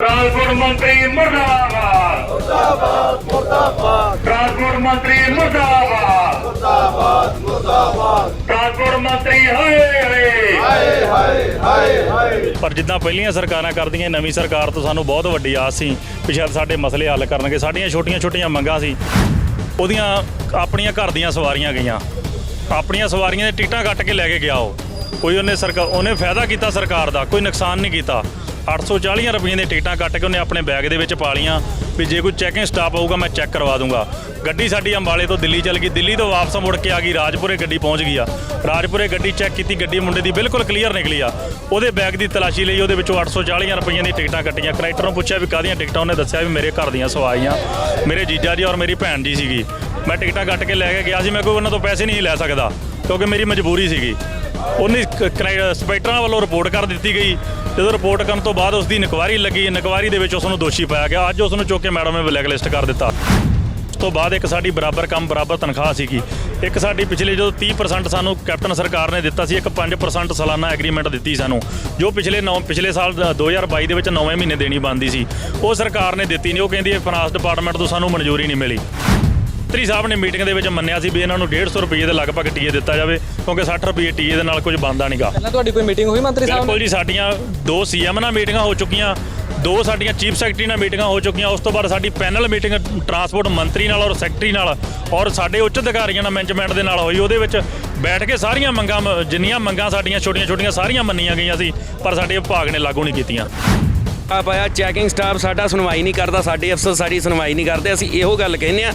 Transport मंत्री मुर्दाबाद मुर्दाबाद मुर्दाबाद ट्रांसपोर्ट मंत्री मुर्दाबाद मुर्दाबाद मुर्दाबाद ट्रांसपोर्ट मंत्री हाय हाय हाय हाय हाय। ਪਰ ਜਿੱਦਾਂ ਪਹਿਲੀਆਂ ਸਰਕਾਰਾਂ ਕਰਦੀਆਂ ਨਵੀਂ ਸਰਕਾਰ ਤੋਂ ਸਾਨੂੰ ਬਹੁਤ ਵੱਡੀ ਆਸ ਸੀ ਵੀ ਸ਼ਾਇਦ ਸਾਡੇ ਮਸਲੇ ਹੱਲ ਕਰਨਗੇ। ਸਾਡੀਆਂ ਛੋਟੀਆਂ ਮੰਗਾਂ ਸੀ, ਉਹਦੀਆਂ ਆਪਣੀਆਂ ਘਰ ਦੀਆਂ ਸਵਾਰੀਆਂ ਗਈਆਂ, ਆਪਣੀਆਂ ਸਵਾਰੀਆਂ ਦੇ ਟਿਕਟਾਂ ਕੱਟ ਕੇ ਲੈ ਕੇ ਗਿਆ। ਕੋਈ ਉਹਨੇ ਫਾਇਦਾ ਕੀਤਾ ਸਰਕਾਰ ਦਾ, ਕੋਈ ਨੁਕਸਾਨ ਨਹੀਂ ਕੀਤਾ। 840 ਰੁਪਏ ਦੀਆਂ ਟਿਕਟਾਂ ਕੱਟ ਕੇ ਉਹਨੇ ਆਪਣੇ ਬੈਗ ਦੇ ਵਿੱਚ ਪਾ ਲਈਆਂ ਵੀ ਜੇ ਕੋਈ ਚੈਕਿੰਗ ਸਟਾਫ ਆਊਗਾ ਮੈਂ ਚੈੱਕ ਕਰਵਾ ਦੂੰਗਾ। ਗੱਡੀ ਸਾਡੀ ਅੰਬਾਲੇ ਤੋਂ ਦਿੱਲੀ ਚੱਲ ਗਈ, ਦਿੱਲੀ ਤੋਂ ਵਾਪਸ ਮੁੜ ਕੇ ਆ ਗਈ, ਰਾਜਪੁਰੇ ਗੱਡੀ ਪਹੁੰਚ ਗਈ ਆ। ਰਾਜਪੁਰੇ ਗੱਡੀ ਚੈੱਕ ਕੀਤੀ, ਗੱਡੀ ਮੁੰਡੇ ਦੀ ਬਿਲਕੁਲ ਕਲੀਅਰ ਨਿਕਲੀ ਆ। ਉਹਦੇ ਬੈਗ ਦੀ ਤਲਾਸ਼ੀ ਲਈ, ਉਹਦੇ ਵਿੱਚੋਂ 840 ਰੁਪਈਆਂ ਦੀ ਟਿਕਟਾਂ ਕੱਟੀਆਂ। ਕਨੈਕਟਰ ਨੂੰ ਪੁੱਛਿਆ ਵੀ ਕਾਹਦੀਆਂ ਟਿਕਟਾਂ, ਉਹਨੇ ਦੱਸਿਆ ਵੀ ਮੇਰੇ ਘਰ ਦੀਆਂ ਸਵਾਰੀਆਂ, ਮੇਰੇ ਜੀਜਾ ਜੀ ਔਰ ਮੇਰੀ ਭੈਣ ਜੀ ਸੀਗੀ। ਮੈਂ ਟਿਕਟਾਂ ਕੱਟ ਕੇ ਲੈ ਕੇ ਗਿਆ ਸੀ, ਮੈਂ ਕੋਈ ਉਹਨਾਂ ਤੋਂ ਪੈਸੇ ਨਹੀਂ ਲੈ ਸਕਦਾ ਕਿਉਂਕਿ ਮੇਰੀ ਮਜਬੂਰੀ ਸੀਗੀ। ਉਹਨੇ ਇੰਸਪੈਕਟਰਾਂ ਵੱਲੋਂ ਰਿਪੋਰਟ ਕਰ ਦਿੱਤੀ ਗਈ। ਜਦੋਂ ਰਿਪੋਰਟ ਕਰਨ ਤੋਂ ਬਾਅਦ ਉਸ ਦੀ ਇਨਕੁਆਇਰੀ ਲੱਗੀ, ਇਨਕੁਆਇਰੀ ਦੇ ਵਿੱਚ ਉਸ ਨੂੰ ਦੋਸ਼ੀ ਪਾਇਆ ਗਿਆ। ਅੱਜ ਉਸ ਨੂੰ ਚੁੱਕ ਕੇ ਮੈਡਮ ਨੇ ਬਲੈਕ ਲਿਸਟ ਕਰ ਦਿੱਤਾ। ਉਸ ਤੋਂ ਬਾਅਦ ਇੱਕ ਸਾਡੀ ਬਰਾਬਰ ਕੰਮ ਬਰਾਬਰ ਤਨਖਾਹ ਸੀਗੀ। ਇੱਕ ਸਾਡੀ ਪਿਛਲੇ ਜਦੋਂ 30% ਸਾਨੂੰ ਕੈਪਟਨ ਸਰਕਾਰ ਨੇ ਦਿੱਤਾ ਸੀ, ਇੱਕ 5% ਸਾਲਾਨਾ ਐਗਰੀਮੈਂਟ ਦਿੱਤੀ ਸਾਨੂੰ, ਜੋ ਪਿਛਲੇ ਸਾਲ 2022 ਦੇ ਵਿੱਚ 9ਵੇਂ ਮਹੀਨੇ ਦੇਣੀ ਬਣਦੀ ਸੀ, ਉਹ ਸਰਕਾਰ ਨੇ ਦਿੱਤੀ ਨਹੀਂ। ਉਹ ਕਹਿੰਦੀ ਹੈ ਫਾਈਨਾਂਸ ਡਿਪਾਰਟਮੈਂਟ ਤੋਂ ਸਾਨੂੰ ਮਨਜ਼ੂਰੀ ਨਹੀਂ ਮਿਲੀ। ਮੰਤਰੀ ਸਾਹਿਬ ਨੇ ਮੀਟਿੰਗ ਦੇ ਵਿੱਚ ਮੰਨਿਆ ਸੀ ਵੀ ਇਹਨਾਂ ਨੂੰ 150 ਰੁਪਏ ਦੇ ਲਗਭਗ ਟੀਏ ਦਿੱਤਾ ਜਾਵੇ ਕਿਉਂਕਿ 60 ਰੁਪਏ ਟੀਏ ਦੇ ਨਾਲ ਕੁਝ ਬਣਦਾ ਨਹੀਂਗਾ। ਪਹਿਲਾਂ ਤੁਹਾਡੀ ਕੋਈ ਮੀਟਿੰਗ ਹੋਈ ਮੰਤਰੀ ਸਾਹਿਬ ਨਾਲ? ਬਿਲਕੁਲ ਜੀ, ਸਾਡੀਆਂ 2 ਸੀਐਮ ਨਾਲ ਮੀਟਿੰਗਾਂ ਹੋ ਚੁੱਕੀਆਂ, 2 ਸਾਡੀਆਂ ਚੀਫ ਸੈਕਟਰੀ ਨਾਲ ਮੀਟਿੰਗਾਂ ਹੋ ਚੁੱਕੀਆਂ। ਉਸ ਤੋਂ ਬਾਅਦ ਸਾਡੀ ਪੈਨਲ ਮੀਟਿੰਗ ਟਰਾਂਸਪੋਰਟ ਮੰਤਰੀ ਨਾਲ ਔਰ ਸੈਕਟਰੀ ਨਾਲ ਔਰ ਸਾਡੇ ਉੱਚ ਅਧਿਕਾਰੀਆਂ ਨਾਲ ਮੈਨੇਜਮੈਂਟ ਦੇ ਨਾਲ ਹੋਈ। ਉਹਦੇ ਵਿੱਚ ਬੈਠ ਕੇ ਸਾਰੀਆਂ ਮੰਗਾਂ, ਜਿੰਨੀਆਂ ਮੰਗਾਂ ਸਾਡੀਆਂ ਛੋਟੀਆਂ ਸਾਰੀਆਂ ਮੰਨੀਆਂ ਗਈਆਂ ਸੀ, ਪਰ ਸਾਡੇ ਵਿਭਾਗ ਨੇ ਲਾਗੂ ਨਹੀਂ ਕੀਤੀਆਂ। ਆਇਆ ਚੈਕਿੰਗ ਸਟਾਫ ਸਾਡਾ ਸੁਣਵਾਈ ਨਹੀਂ ਕਰਦਾ, ਸਾਡੇ ਅਫਸਰ ਸਾਡੀ ਸੁਣਵਾਈ ਨਹੀਂ ਕਰਦੇ। ਅਸੀਂ ਇਹੋ ਗੱਲ ਕਹਿੰਦੇ ਆ।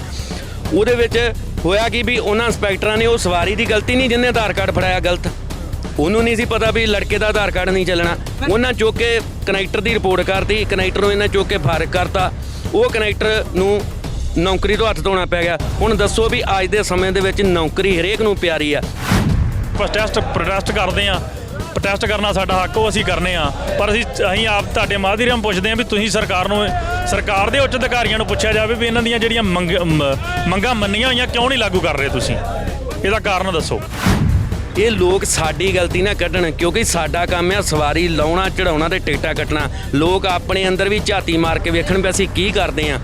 ਉਹਦੇ ਵਿੱਚ ਹੋਇਆ ਕਿ ਵੀ ਉਹਨਾਂ ਇੰਸਪੈਕਟਰਾਂ ਨੇ, ਉਹ ਸਵਾਰੀ ਦੀ ਗਲਤੀ ਨਹੀਂ ਜਿਹਨੇ ਆਧਾਰ ਕਾਰਡ ਫੜਾਇਆ ਗਲਤ, ਉਹਨੂੰ ਨਹੀਂ ਸੀ ਪਤਾ ਵੀ ਲੜਕੇ ਦਾ ਆਧਾਰ ਕਾਰਡ ਨਹੀਂ ਚੱਲਣਾ। ਉਹਨਾਂ ਚੁੱਕ ਕੇ ਕਨੈਕਟਰ ਦੀ ਰਿਪੋਰਟ ਕਰਤੀ, ਕਨੈਕਟਰ ਨੂੰ ਇਹਨਾਂ ਚੁੱਕ ਕੇ ਫਾਰਗ ਕਰਤਾ। ਉਹ ਕਨੈਕਟਰ ਨੂੰ ਨੌਕਰੀ ਤੋਂ ਹੱਥ ਧੋਣਾ ਪੈ ਗਿਆ। ਹੁਣ ਦੱਸੋ ਵੀ ਅੱਜ ਦੇ ਸਮੇਂ ਦੇ ਵਿੱਚ ਨੌਕਰੀ ਹਰੇਕ ਨੂੰ ਪਿਆਰੀ ਆ। ਪ੍ਰੋਟੈਸਟ ਕਰਦੇ ਆ, ਪ੍ਰੋਟੈਸਟ ਕਰਨਾ ਸਾਡਾ ਹੱਕ, ਉਹ ਅਸੀਂ ਕਰਨੇ ਆ। ਪਰ ਅਸੀਂ ਆਪ ਤੁਹਾਡੇ ਮਾਧਿਅਮ ਪੁੱਛਦੇ ਹਾਂ ਵੀ ਤੁਸੀਂ ਸਰਕਾਰ ਦੇ ਉੱਚ ਅਧਿਕਾਰੀਆਂ ਨੂੰ ਪੁੱਛਿਆ ਜਾਵੇ ਵੀ ਇਹਨਾਂ ਦੀਆਂ ਜਿਹੜੀਆਂ ਮੰਗਾਂ ਮੰਨੀਆਂ ਹੋਈਆਂ ਕਿਉਂ ਨਹੀਂ ਲਾਗੂ ਕਰ ਰਹੇ ਤੁਸੀਂ, ਇਹਦਾ ਕਾਰਨ ਦੱਸੋ। ਇਹ ਲੋਕ ਸਾਡੀ ਗਲਤੀ ਨਾ ਕੱਢਣ, ਕਿਉਂਕਿ ਸਾਡਾ ਕੰਮ ਆ ਸਵਾਰੀ ਲਾਉਣਾ, ਚੜਾਉਣਾ ਤੇ ਟਿਕਟਾਂ ਕੱਟਣਾ। ਲੋਕ ਆਪਣੇ ਅੰਦਰ ਵੀ ਝਾਤੀ ਮਾਰ ਕੇ ਵੇਖਣ ਵੀ ਅਸੀਂ ਕੀ ਕਰਦੇ ਆ।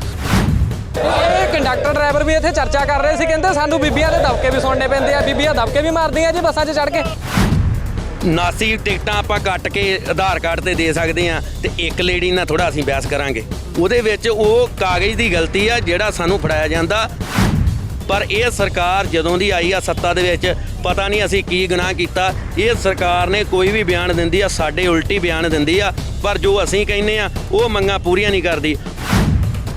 ਇਹ ਕੰਡਕਟਰ ਡਰਾਈਵਰ ਵੀ ਇੱਥੇ ਚਰਚਾ ਕਰ ਰਹੇ ਸੀ, ਕਹਿੰਦੇ ਸਾਨੂੰ ਬੀਬੀਆਂ ਦੇ ਦਬਕੇ ਵੀ ਸੁਣਨੇ ਪੈਂਦੇ ਆ, ਬੀਬੀਆਂ ਦਬਕੇ ਵੀ ਮਾਰਦੀਆਂ ਜੀ ਬੱਸਾਂ 'ਚ ਚੜ੍ਹ ਕੇ। 79 ਟਿਕਟਾਂ ਆਪਾਂ ਕੱਟ ਕੇ ਆਧਾਰ ਕਾਰਡ ਤੇ ਦੇ ਸਕਦੇ ਆ ਤੇ ਇੱਕ ਲੇਡੀ ਨਾਲ ਥੋੜਾ ਅਸੀਂ ਬਹਿਸ ਕਰਾਂਗੇ। ਉਹਦੇ ਵਿੱਚ ਉਹ ਕਾਗਜ਼ ਦੀ ਗਲਤੀ ਆ ਜਿਹੜਾ ਸਾਨੂੰ ਫੜਾਇਆ ਜਾਂਦਾ। ਪਰ ਇਹ ਸਰਕਾਰ ਜਦੋਂ ਦੀ ਆਈ ਆ ਸੱਤਾ ਦੇ ਵਿੱਚ, ਪਤਾ ਨਹੀਂ ਅਸੀਂ ਕੀ ਗੁਨਾਹ ਕੀਤਾ। ਇਹ ਸਰਕਾਰ ਨੇ ਕੋਈ ਵੀ ਬਿਆਨ ਦਿੰਦੀ ਆ, ਸਾਡੇ ਉਲਟੀ ਬਿਆਨ ਦਿੰਦੀ ਆ, ਪਰ ਜੋ ਅਸੀਂ ਕਹਿੰਦੇ ਆ ਉਹ ਮੰਗਾਂ ਪੂਰੀਆਂ ਨਹੀਂ ਕਰਦੀ।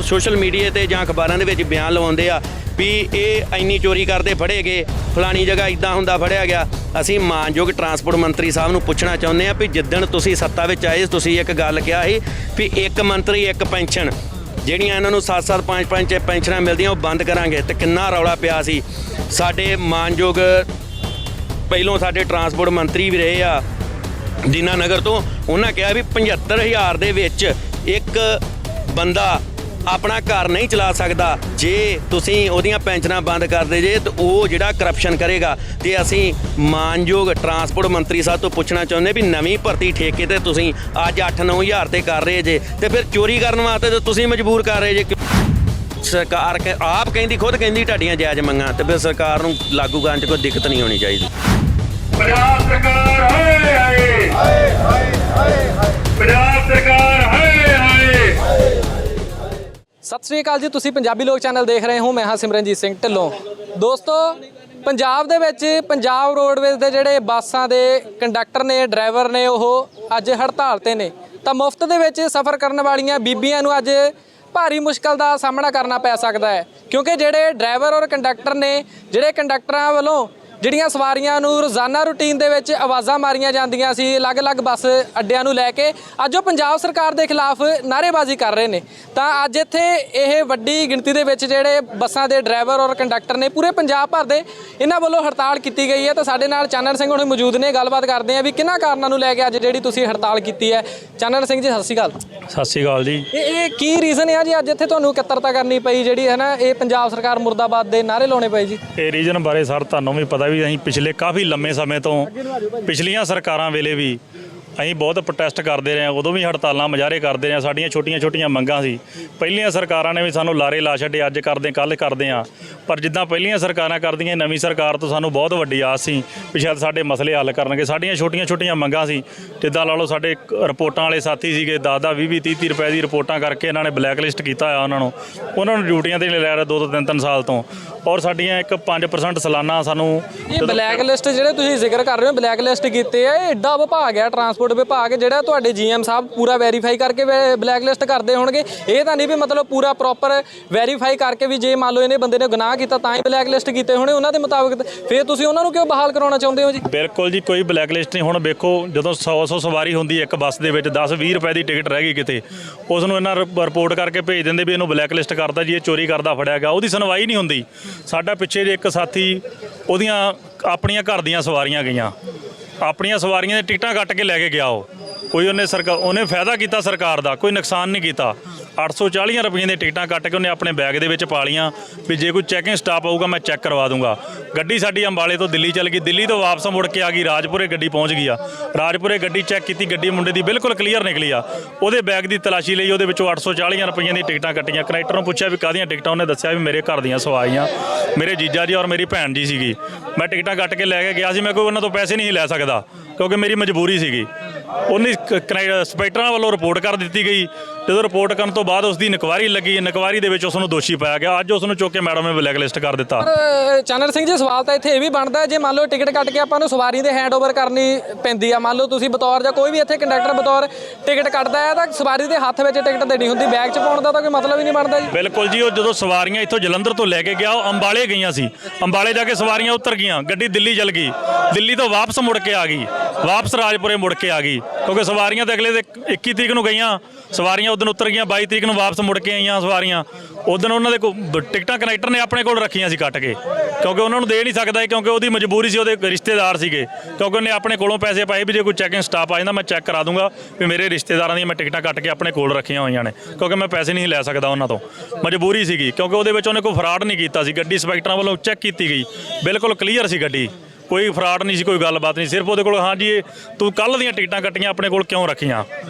ਸੋਸ਼ਲ ਮੀਡੀਆ ਤੇ ਜਾਂ ਅਖਬਾਰਾਂ ਦੇ ਵਿੱਚ ਬਿਆਨ ਲਵਾਉਂਦੇ ਆ ਵੀ ਇਹ ਇੰਨੀ ਚੋਰੀ ਕਰਦੇ ਫੜੇ ਗਏ, ਫਲਾਣੀ ਜਗ੍ਹਾ ਇਦਾਂ ਹੁੰਦਾ ਫੜਿਆ ਗਿਆ। ਅਸੀਂ ਮਾਨਯੋਗ ਟਰਾਂਸਪੋਰਟ ਮੰਤਰੀ ਸਾਹਿਬ ਨੂੰ ਪੁੱਛਣਾ ਚਾਹੁੰਦੇ ਆ ਵੀ ਜਿੱਦਣ ਤੁਸੀਂ ਸੱਤਾ ਵਿੱਚ ਆਏ, ਤੁਸੀਂ ਇੱਕ ਗੱਲ ਕਿਹਾ ਸੀ ਵੀ ਇੱਕ ਮੰਤਰੀ ਇੱਕ ਪੈਨਸ਼ਨ, ਜਿਹੜੀਆਂ ਇਹਨਾਂ ਨੂੰ 7-7 5-5 ਪੈਨਸ਼ਨਾਂ ਮਿਲਦੀਆਂ ਉਹ ਬੰਦ ਕਰਾਂਗੇ। ਤੇ ਕਿੰਨਾ ਰੌਲਾ ਪਿਆ ਸੀ। ਸਾਡੇ ਮਾਨਯੋਗ ਪਹਿਲੋਂ ਸਾਡੇ ਟਰਾਂਸਪੋਰਟ ਮੰਤਰੀ ਵੀ ਰਹੇ ਆ ਦੀਨਾਨਗਰ ਤੋਂ, ਉਹਨਾਂ ਕਿਹਾ ਵੀ 75,000 ਦੇ ਵਿੱਚ ਇੱਕ ਬੰਦਾ ਆਪਣਾ ਘਰ ਨਹੀਂ ਚਲਾ ਸਕਦਾ। ਜੇ ਤੁਸੀਂ ਉਹਦੀਆਂ ਪੈਨਸ਼ਨਾਂ ਬੰਦ ਕਰਦੇ ਜੇ ਤਾਂ ਉਹ ਜਿਹੜਾ ਕਰਪਸ਼ਨ ਕਰੇਗਾ। ਤੇ ਅਸੀਂ ਮਾਨਯੋਗ ਟਰਾਂਸਪੋਰਟ ਮੰਤਰੀ ਸਾਹਿਬ ਤੋਂ ਪੁੱਛਣਾ ਚਾਹੁੰਦੇ ਵੀ ਨਵੀਂ ਭਰਤੀ ਠੇਕੇ ਤੇ ਤੁਸੀਂ ਅੱਜ 8-9 ਤੇ ਕਰ ਰਹੇ ਜੇ, ਤੇ ਫਿਰ ਚੋਰੀ ਕਰਨ ਵਾਸਤੇ ਤਾਂ ਤੁਸੀਂ ਮਜਬੂਰ ਕਰ ਰਹੇ ਜੇ। ਸਰਕਾਰ ਆਪ ਕਹਿੰਦੀ, ਖੁਦ ਕਹਿੰਦੀ ਤੁਹਾਡੀਆਂ ਜਾਇਜ਼ ਮੰਗਾਂ, ਤੇ ਫਿਰ ਸਰਕਾਰ ਨੂੰ ਲਾਗੂ ਕਰਨ 'ਚ ਕੋਈ ਦਿੱਕਤ ਨਹੀਂ ਹੋਣੀ ਚਾਹੀਦੀ। पंजाब सरकार हाय हाय हाय हाय हाय पंजाब सरकार हाय हाय। ਸਤਿ ਸ੍ਰੀ ਅਕਾਲ ਜੀ, ਤੁਸੀਂ ਪੰਜਾਬੀ ਲੋਕ ਚੈਨਲ ਦੇਖ ਰਹੇ ਹੋ। ਮੈਂ ਹਾਂ ਸਿਮਰਨਜੀਤ ਸਿੰਘ ਢਿੱਲੋਂ। ਦੋਸਤੋ, ਪੰਜਾਬ ਦੇ ਵਿੱਚ ਪੰਜਾਬ ਰੋਡਵੇਜ਼ ਦੇ ਜਿਹੜੇ ਬੱਸਾਂ ਦੇ ਕੰਡਕਟਰ ਨੇ, ਡਰਾਈਵਰ ਨੇ, ਉਹ ਅੱਜ ਹੜਤਾਲ ਤੇ ਨੇ। ਤਾਂ ਮੁਫਤ ਦੇ ਵਿੱਚ ਸਫ਼ਰ ਕਰਨ ਵਾਲੀਆਂ ਬੀਬੀਆਂ ਨੂੰ ਅੱਜ ਭਾਰੀ ਮੁਸ਼ਕਲ ਦਾ ਸਾਹਮਣਾ ਕਰਨਾ ਪੈ ਸਕਦਾ ਹੈ, ਕਿਉਂਕਿ ਜਿਹੜੇ ਡਰਾਈਵਰ ਔਰ ਕੰਡਕਟਰ ਨੇ, ਜਿਹੜੇ ਕੰਡਕਟਰਾਂ ਵੱਲੋਂ ਜਿਹੜੀਆਂ ਸਵਾਰੀਆਂ ਨੂੰ ਰੋਜ਼ਾਨਾ ਰੂਟੀਨ ਦੇ ਵਿੱਚ ਆਵਾਜ਼ਾਂ ਮਾਰੀਆਂ ਜਾਂਦੀਆਂ ਸੀ ਅਲੱਗ-ਅਲੱਗ ਬੱਸ ਅੱਡਿਆਂ ਨੂੰ ਲੈ ਕੇ, ਅੱਜ ਉਹ ਪੰਜਾਬ ਸਰਕਾਰ ਦੇ ਖਿਲਾਫ ਨਾਅਰੇਬਾਜ਼ੀ ਕਰ ਰਹੇ ਨੇ। ਤਾਂ ਅੱਜ ਇੱਥੇ ਇਹ ਵੱਡੀ ਗਿਣਤੀ ਦੇ ਵਿੱਚ ਜਿਹੜੇ ਬੱਸਾਂ ਦੇ ਡਰਾਈਵਰ ਔਰ ਕੰਡਕਟਰ ਨੇ, ਪੂਰੇ ਪੰਜਾਬ ਭਰ ਦੇ, ਇਹਨਾਂ ਵੱਲੋਂ ਹੜਤਾਲ ਕੀਤੀ ਗਈ ਹੈ। ਤਾਂ ਸਾਡੇ ਨਾਲ ਚਾਨਣ ਸਿੰਘ ਹੁਣ ਮੌਜੂਦ ਨੇ, ਗੱਲਬਾਤ ਕਰਦੇ ਆ ਵੀ ਕਿਹਨਾਂ ਕਾਰਨਾਂ ਨੂੰ ਲੈ ਕੇ ਅੱਜ ਜਿਹੜੀ ਤੁਸੀਂ ਹੜਤਾਲ ਕੀਤੀ ਹੈ। ਚਾਨਣ ਸਿੰਘ ਜੀ, ਸਤਿ ਸ਼੍ਰੀ ਅਕਾਲ। ਸਤਿ ਸ਼੍ਰੀ ਅਕਾਲ ਜੀ। ਇਹ ਕੀ ਰੀਜ਼ਨ ਹੈ ਜੀ ਅੱਜ ਇੱਥੇ ਤੁਹਾਨੂੰ ਇਕੱਤਰਤਾ ਕਰਨੀ ਪਈ, ਜਿਹੜੀ ਹੈ ਨਾ ਇਹ ਪੰਜਾਬ ਸਰਕਾਰ ਮੁਰਦਾਬਾਦ ਦੇ ਨਾਅਰੇ ਲਾਉਣੇ ਪਏ ਜੀ? ਇਹ ਰੀਜਨ ਬਾਰੇ ਸਰ ਤੁਹਾਨੂੰ ਵੀ ਪਤਾ ਵੀ ਅਸੀਂ ਪਿਛਲੇ ਕਾਫੀ ਲੰਮੇ ਸਮੇਂ ਤੋਂ, ਪਿਛਲੀਆਂ ਸਰਕਾਰਾਂ ਵੇਲੇ ਵੀ ਅਸੀਂ ਬਹੁਤ ਪ੍ਰੋਟੈਸਟ ਕਰਦੇ ਰਹੇ ਹਾਂ, ਉਦੋਂ ਵੀ ਹੜਤਾਲਾਂ ਮੁਜ਼ਾਹਰੇ ਕਰਦੇ ਰਹੇ ਹਾਂ। ਸਾਡੀਆਂ ਛੋਟੀਆਂ ਮੰਗਾਂ ਸੀ। ਪਹਿਲੀਆਂ ਸਰਕਾਰਾਂ ਨੇ ਵੀ ਸਾਨੂੰ ਲਾਰੇ ਲਾ ਛੱਡੇ, ਅੱਜ ਕਰਦੇ ਕੱਲ੍ਹ ਕਰਦੇ ਹਾਂ, ਪਰ ਜਿੱਦਾਂ ਪਹਿਲੀਆਂ ਸਰਕਾਰਾਂ ਕਰਦੀਆਂ ਨਵੀਂ ਸਰਕਾਰ ਤੋਂ ਸਾਨੂੰ ਬਹੁਤ ਵੱਡੀ ਆਸ ਸੀ ਵੀ ਸ਼ਾਇਦ ਸਾਡੇ ਮਸਲੇ ਹੱਲ ਕਰਨਗੇ। ਸਾਡੀਆਂ ਛੋਟੀਆਂ ਮੰਗਾਂ ਸੀ, ਜਿੱਦਾਂ ਲਾ ਲਓ ਸਾਡੇ ਰਿਪੋਰਟਾਂ ਵਾਲੇ ਸਾਥੀ ਸੀਗੇ 10 20 ਰੁਪਏ ਦੀ ਰਿਪੋਰਟਾਂ ਕਰਕੇ ਇਹਨਾਂ ਨੇ ਬਲੈਕ ਲਿਸਟ ਕੀਤਾ ਹੋਇਆ ਉਹਨਾਂ ਨੂੰ ਡਿਊਟੀਆਂ ਤੇ ਨਹੀਂ ਲੈ ਰਿਹਾ 2 ਤੋਂ 3 ਸਾਲ ਤੋਂ। ਔਰ ਸਾਡੀਆਂ ਇੱਕ 5% ਸਾਲਾਨਾ ਸਾਨੂੰ ਇਹ ਬਲੈਕ ਲਿਸਟ ਜਿਹੜੇ ਤੁਸੀਂ ਜ਼ਿਕਰ ਕਰ ਰਹੇ ਹੋ ਬਲੈਕ ਲਿਸਟ ਕੀਤੇ ਆ, ਇਹ ਐਡਾ ਵਿਭਾਗ ਹੈ ਟਰਾਂਸਪੋਰਟ ਵਿਭਾਗ ਜਿਹੜਾ ਤੁਹਾਡੇ ਜੀਐਮ ਸਾਹਿਬ ਪੂਰਾ ਵੈਰੀਫਾਈ ਕਰਕੇ ਬਲੈਕ ਲਿਸਟ ਕਰਦੇ ਹੋਣਗੇ। ਇਹ ਤਾਂ ਨਹੀਂ ਵੀ ਮਤਲਬ ਪੂਰਾ ਪ੍ਰੋਪਰ ਵੈਰੀਫਾਈ ਕਰਕੇ ਵੀ ਜੇ ਮੰਨ ਲਓ ਇਹਨੇ ਬੰਦੇ ਨੇ ਗੁਨਾਹ ਕੀਤਾ ਤਾਂ ਹੀ ਬਲੈਕ ਲਿਸਟ ਕੀਤੇ ਹੋਣੇ ਉਹਨਾਂ ਦੇ ਮੁਤਾਬਕ, ਫਿਰ ਤੁਸੀਂ ਉਹਨਾਂ ਨੂੰ ਕਿਉਂ ਬਹਾਲ ਕਰਾਉਣਾ ਚਾਹੁੰਦੇ ਹੋ ਜੀ? ਬਿਲਕੁਲ ਜੀ, ਕੋਈ ਬਲੈਕ ਲਿਸਟ ਨਹੀਂ। ਹੁਣ ਵੇਖੋ ਜਦੋਂ 100 ਸਵਾਰੀ ਹੁੰਦੀ ਹੈ ਇੱਕ ਬੱਸ ਦੇ ਵਿੱਚ 10-20 ਰੁਪਏ ਦੀ ਟਿਕਟ ਰਹਿ ਗਈ ਕਿਤੇ, ਉਸ ਨੂੰ ਇਹਨਾਂ ਰਿਪੋਰਟ ਕਰਕੇ ਭੇਜ ਦਿੰਦੇ ਵੀ ਇਹਨੂੰ ਬਲੈਕ ਲਿਸਟ ਕਰਦਾ ਜੀ, ਇਹ ਚੋਰੀ ਕਰਦਾ ਫੜਿਆ ਗਿਆ, ਉਹਦੀ ਸੁਣਵਾਈ ਨਹੀਂ ਹੁੰਦੀ। ਸਾਡਾ ਪਿੱਛੇ ਜੇ ਇੱਕ ਸਾਥੀ ਉਹਦੀਆਂ ਆਪਣੀਆਂ ਘਰ ਦੀਆਂ ਸਵਾਰੀਆਂ ਗਈਆਂ, ਆਪਣੀਆਂ ਸਵਾਰੀਆਂ ਦੀਆਂ ਟਿਕਟਾਂ ਕੱਟ ਕੇ ਲੈ ਕੇ ਗਿਆ। ਉਹਨੇ ਉਹਨੇ ਫਾਇਦਾ ਕੀਤਾ ਸਰਕਾਰ ਦਾ, ਕੋਈ ਨੁਕਸਾਨ ਨਹੀਂ ਕੀਤਾ। 840 ਰੁਪਏ ਦੀਆਂ ਟਿਕਟਾਂ ਕੱਟ ਕੇ ਉਹਨੇ ਆਪਣੇ ਬੈਗ ਦੇ ਵਿੱਚ ਪਾ ਲਈਆਂ ਵੀ ਜੇ ਕੋਈ ਚੈਕਿੰਗ ਸਟਾਫ ਆਊਗਾ ਮੈਂ ਚੈੱਕ ਕਰਵਾ ਦੂੰਗਾ। ਗੱਡੀ ਸਾਡੀ ਅੰਬਾਲੇ ਤੋਂ ਦਿੱਲੀ ਚੱਲ ਗਈ, ਦਿੱਲੀ ਤੋਂ ਵਾਪਸ ਮੁੜ ਕੇ ਆ ਗਈ, ਰਾਜਪੁਰੇ ਗੱਡੀ ਪਹੁੰਚ ਗਈ ਆ। ਰਾਜਪੁਰੇ ਗੱਡੀ ਚੈੱਕ ਕੀਤੀ, ਗੱਡੀ ਮੁੰਡੇ ਦੀ ਬਿਲਕੁਲ ਕਲੀਅਰ ਨਿਕਲੀ ਆ। ਉਹਦੇ ਬੈਗ ਦੀ ਤਲਾਸ਼ੀ ਲਈ, ਉਹਦੇ ਵਿੱਚੋਂ 840 ਰੁਪਏ ਦੀਆਂ ਟਿਕਟਾਂ ਕੱਟੀਆਂ। ਕਨੈਕਟਰ ਨੂੰ ਪੁੱਛਿਆ ਵੀ ਕਾਹਦੀਆਂ ਟਿਕਟਾਂ, ਉਹਨੇ ਦੱਸਿਆ ਵੀ ਮੇਰੇ ਘਰ ਦੀਆਂ ਸਵਾਰੀਆਂ, ਮੇਰੇ ਜੀਜਾ ਜੀ ਔਰ ਮੇਰੀ ਭੈਣ ਜੀ ਸੀਗੀ, ਮੈਂ ਟਿਕਟਾਂ ਕੱਟ ਕੇ ਲੈ ਕੇ ਗਿਆ ਸੀ। ਮੈਂ ਕੋਈ ਉਹਨਾਂ ਤੋਂ ਪੈਸੇ ਨਹੀਂ ਲੈ ਸਕਦਾ ਕਿਉਂਕਿ ਮੇਰੀ ਮਜਬੂਰੀ ਸੀਗੀ। ਉਹਨੇ ਇੰਸਪੈਕਟਰਾਂ ਵੱਲੋਂ ਰਿਪੋਰਟ ਕਰ ਦਿੱਤੀ ਗਈ। ਜਦੋਂ ਰਿਪੋਰਟ ਕਰਨ ਤੋਂ ਬਾਅਦ ਉਸ ਦੀ ਇਨਕੁਆਇਰੀ ਲੱਗੀ, ਇਨਕੁਆਇਰੀ ਦੇ ਵਿੱਚ ਉਸ ਨੂੰ ਦੋਸ਼ੀ ਪਾਇਆ ਗਿਆ। ਅੱਜ ਉਸ ਨੂੰ ਚੁੱਕ ਕੇ ਮੈਡਮ ਨੇ ਬਲੈਕ ਲਿਸਟ ਕਰ ਦਿੱਤਾ। ਚੰਨਰ ਸਿੰਘ ਜੀ, ਸਵਾਲ ਤਾਂ ਇੱਥੇ ਇਹ ਵੀ ਬਣਦਾ ਜੇ ਮੰਨ ਲਓ ਟਿਕਟ ਕੱਟ ਕੇ ਆਪਾਂ ਨੂੰ ਸਵਾਰੀ ਦੇ ਹੈਂਡਓਵਰ ਕਰਨੀ ਪੈਂਦੀ ਆ, ਮੰਨ ਲਓ ਤੁਸੀਂ ਬਤੌਰ ਜਾਂ ਕੋਈ ਵੀ ਇੱਥੇ ਕੰਡਕਟਰ ਬਤੌਰ ਟਿਕਟ ਕੱਟਦਾ ਹੈ ਤਾਂ ਸਵਾਰੀ ਦੇ ਹੱਥ ਵਿੱਚ ਟਿਕਟ ਦੇਣੀ ਹੁੰਦੀ, ਬੈਗ 'ਚ ਪਾਉਣ ਦਾ ਤਾਂ ਕੋਈ ਮਤਲਬ ਹੀ ਨਹੀਂ ਬਣਦਾ ਜੀ। ਬਿਲਕੁਲ ਜੀ, ਉਹ ਜਦੋਂ ਸਵਾਰੀਆਂ ਇੱਥੋਂ ਜਲੰਧਰ ਤੋਂ ਲੈ ਕੇ ਗਿਆ, ਉਹ ਅੰਬਾਲੇ ਗਈਆਂ ਸੀ। ਅੰਬਾਲੇ ਜਾ ਕੇ ਸਵਾਰੀਆਂ ਉਤਰ ਗਈਆਂ, ਗੱਡੀ ਦਿੱਲੀ ਚਲ ਗਈ, ਦਿੱਲੀ ਤੋਂ ਵਾਪਸ ਮੁੜ ਕੇ ਆ ਗਈ, ਵਾਪਸ ਰਾਜਪੁਰੇ ਮੁੜ ਕੇ ਆ ਗਈ ਕਿਉਂਕਿ ਸਵਾਰੀਆਂ ਤਾਂ ਅਗਲੇ ਦੇ 21 ਤਰੀਕ ਨੂੰ ਗਈਆਂ, ਸਵਾਰੀਆਂ ਉਦੋਂ ਉਤਰ ਗਈਆਂ, 22 ਤਰੀਕ ਨੂੰ ਵਾਪਸ ਮੁੜ ਕੇ ਆਈਆਂ ਸਵਾਰੀਆਂ। ਉਦੋਂ ਉਹਨਾਂ ਦੇ ਟਿਕਟਾਂ ਕਨੈਕਟਰ ਨੇ ਆਪਣੇ ਕੋਲ ਰੱਖੀਆਂ ਸੀ ਕੱਟ ਕੇ, ਕਿਉਂਕਿ ਉਹਨਾਂ ਨੂੰ ਦੇ ਨਹੀਂ ਸਕਦਾ ਕਿਉਂਕਿ ਉਹਦੀ ਮਜਬੂਰੀ ਸੀ, ਉਹਦੇ ਰਿਸ਼ਤੇਦਾਰ ਸੀਗੇ, ਕਿਉਂਕਿ ਉਹਨੇ ਆਪਣੇ ਕੋਲੋਂ ਪੈਸੇ ਪਾਏ ਵੀ ਜੇ ਕੋਈ ਚੈਕਿੰਗ ਸਟਾਫ ਆ ਜਾਂਦਾ ਮੈਂ ਚੈੱਕ ਕਰਾ ਦੂੰਗਾ ਵੀ ਮੇਰੇ ਰਿਸ਼ਤੇਦਾਰਾਂ ਦੀਆਂ ਮੈਂ ਟਿਕਟਾਂ ਕੱਟ ਕੇ ਆਪਣੇ ਕੋਲ ਰੱਖੀਆਂ ਹੋਈਆਂ ਨੇ, ਕਿਉਂਕਿ ਮੈਂ ਪੈਸੇ ਨਹੀਂ ਲੈ ਸਕਦਾ ਉਹਨਾਂ ਤੋਂ, ਮਜਬੂਰੀ ਸੀਗੀ। ਕਿਉਂਕਿ ਉਹਦੇ ਵਿੱਚ ਉਹਨੇ ਕੋਈ ਫਰਾਡ ਨਹੀਂ ਕੀਤਾ ਸੀ, ਗੱਡੀ ਇੰਸਪੈਕਟਰਾਂ ਵੱਲੋਂ ਚੈੱਕ ਕੀਤੀ ਗਈ, ਬਿਲਕੁਲ ਕਲੀਅਰ ਸੀ ਗੱਡੀ, ਕੋਈ ਫਰਾਡ ਨਹੀਂ ਸੀ, ਕੋਈ ਗੱਲਬਾਤ ਨਹੀਂ। ਸਿਰਫ ਉਹਦੇ ਕੋਲ ਹਾਂਜੀ ਇਹ ਤੂੰ ਕੱਲ੍ਹ ਦੀਆਂ ਟਿਕਟਾਂ ਕੱਟੀਆਂ ਆਪਣੇ ਕੋਲ ਕਿਉਂ ਰੱਖੀਆਂ।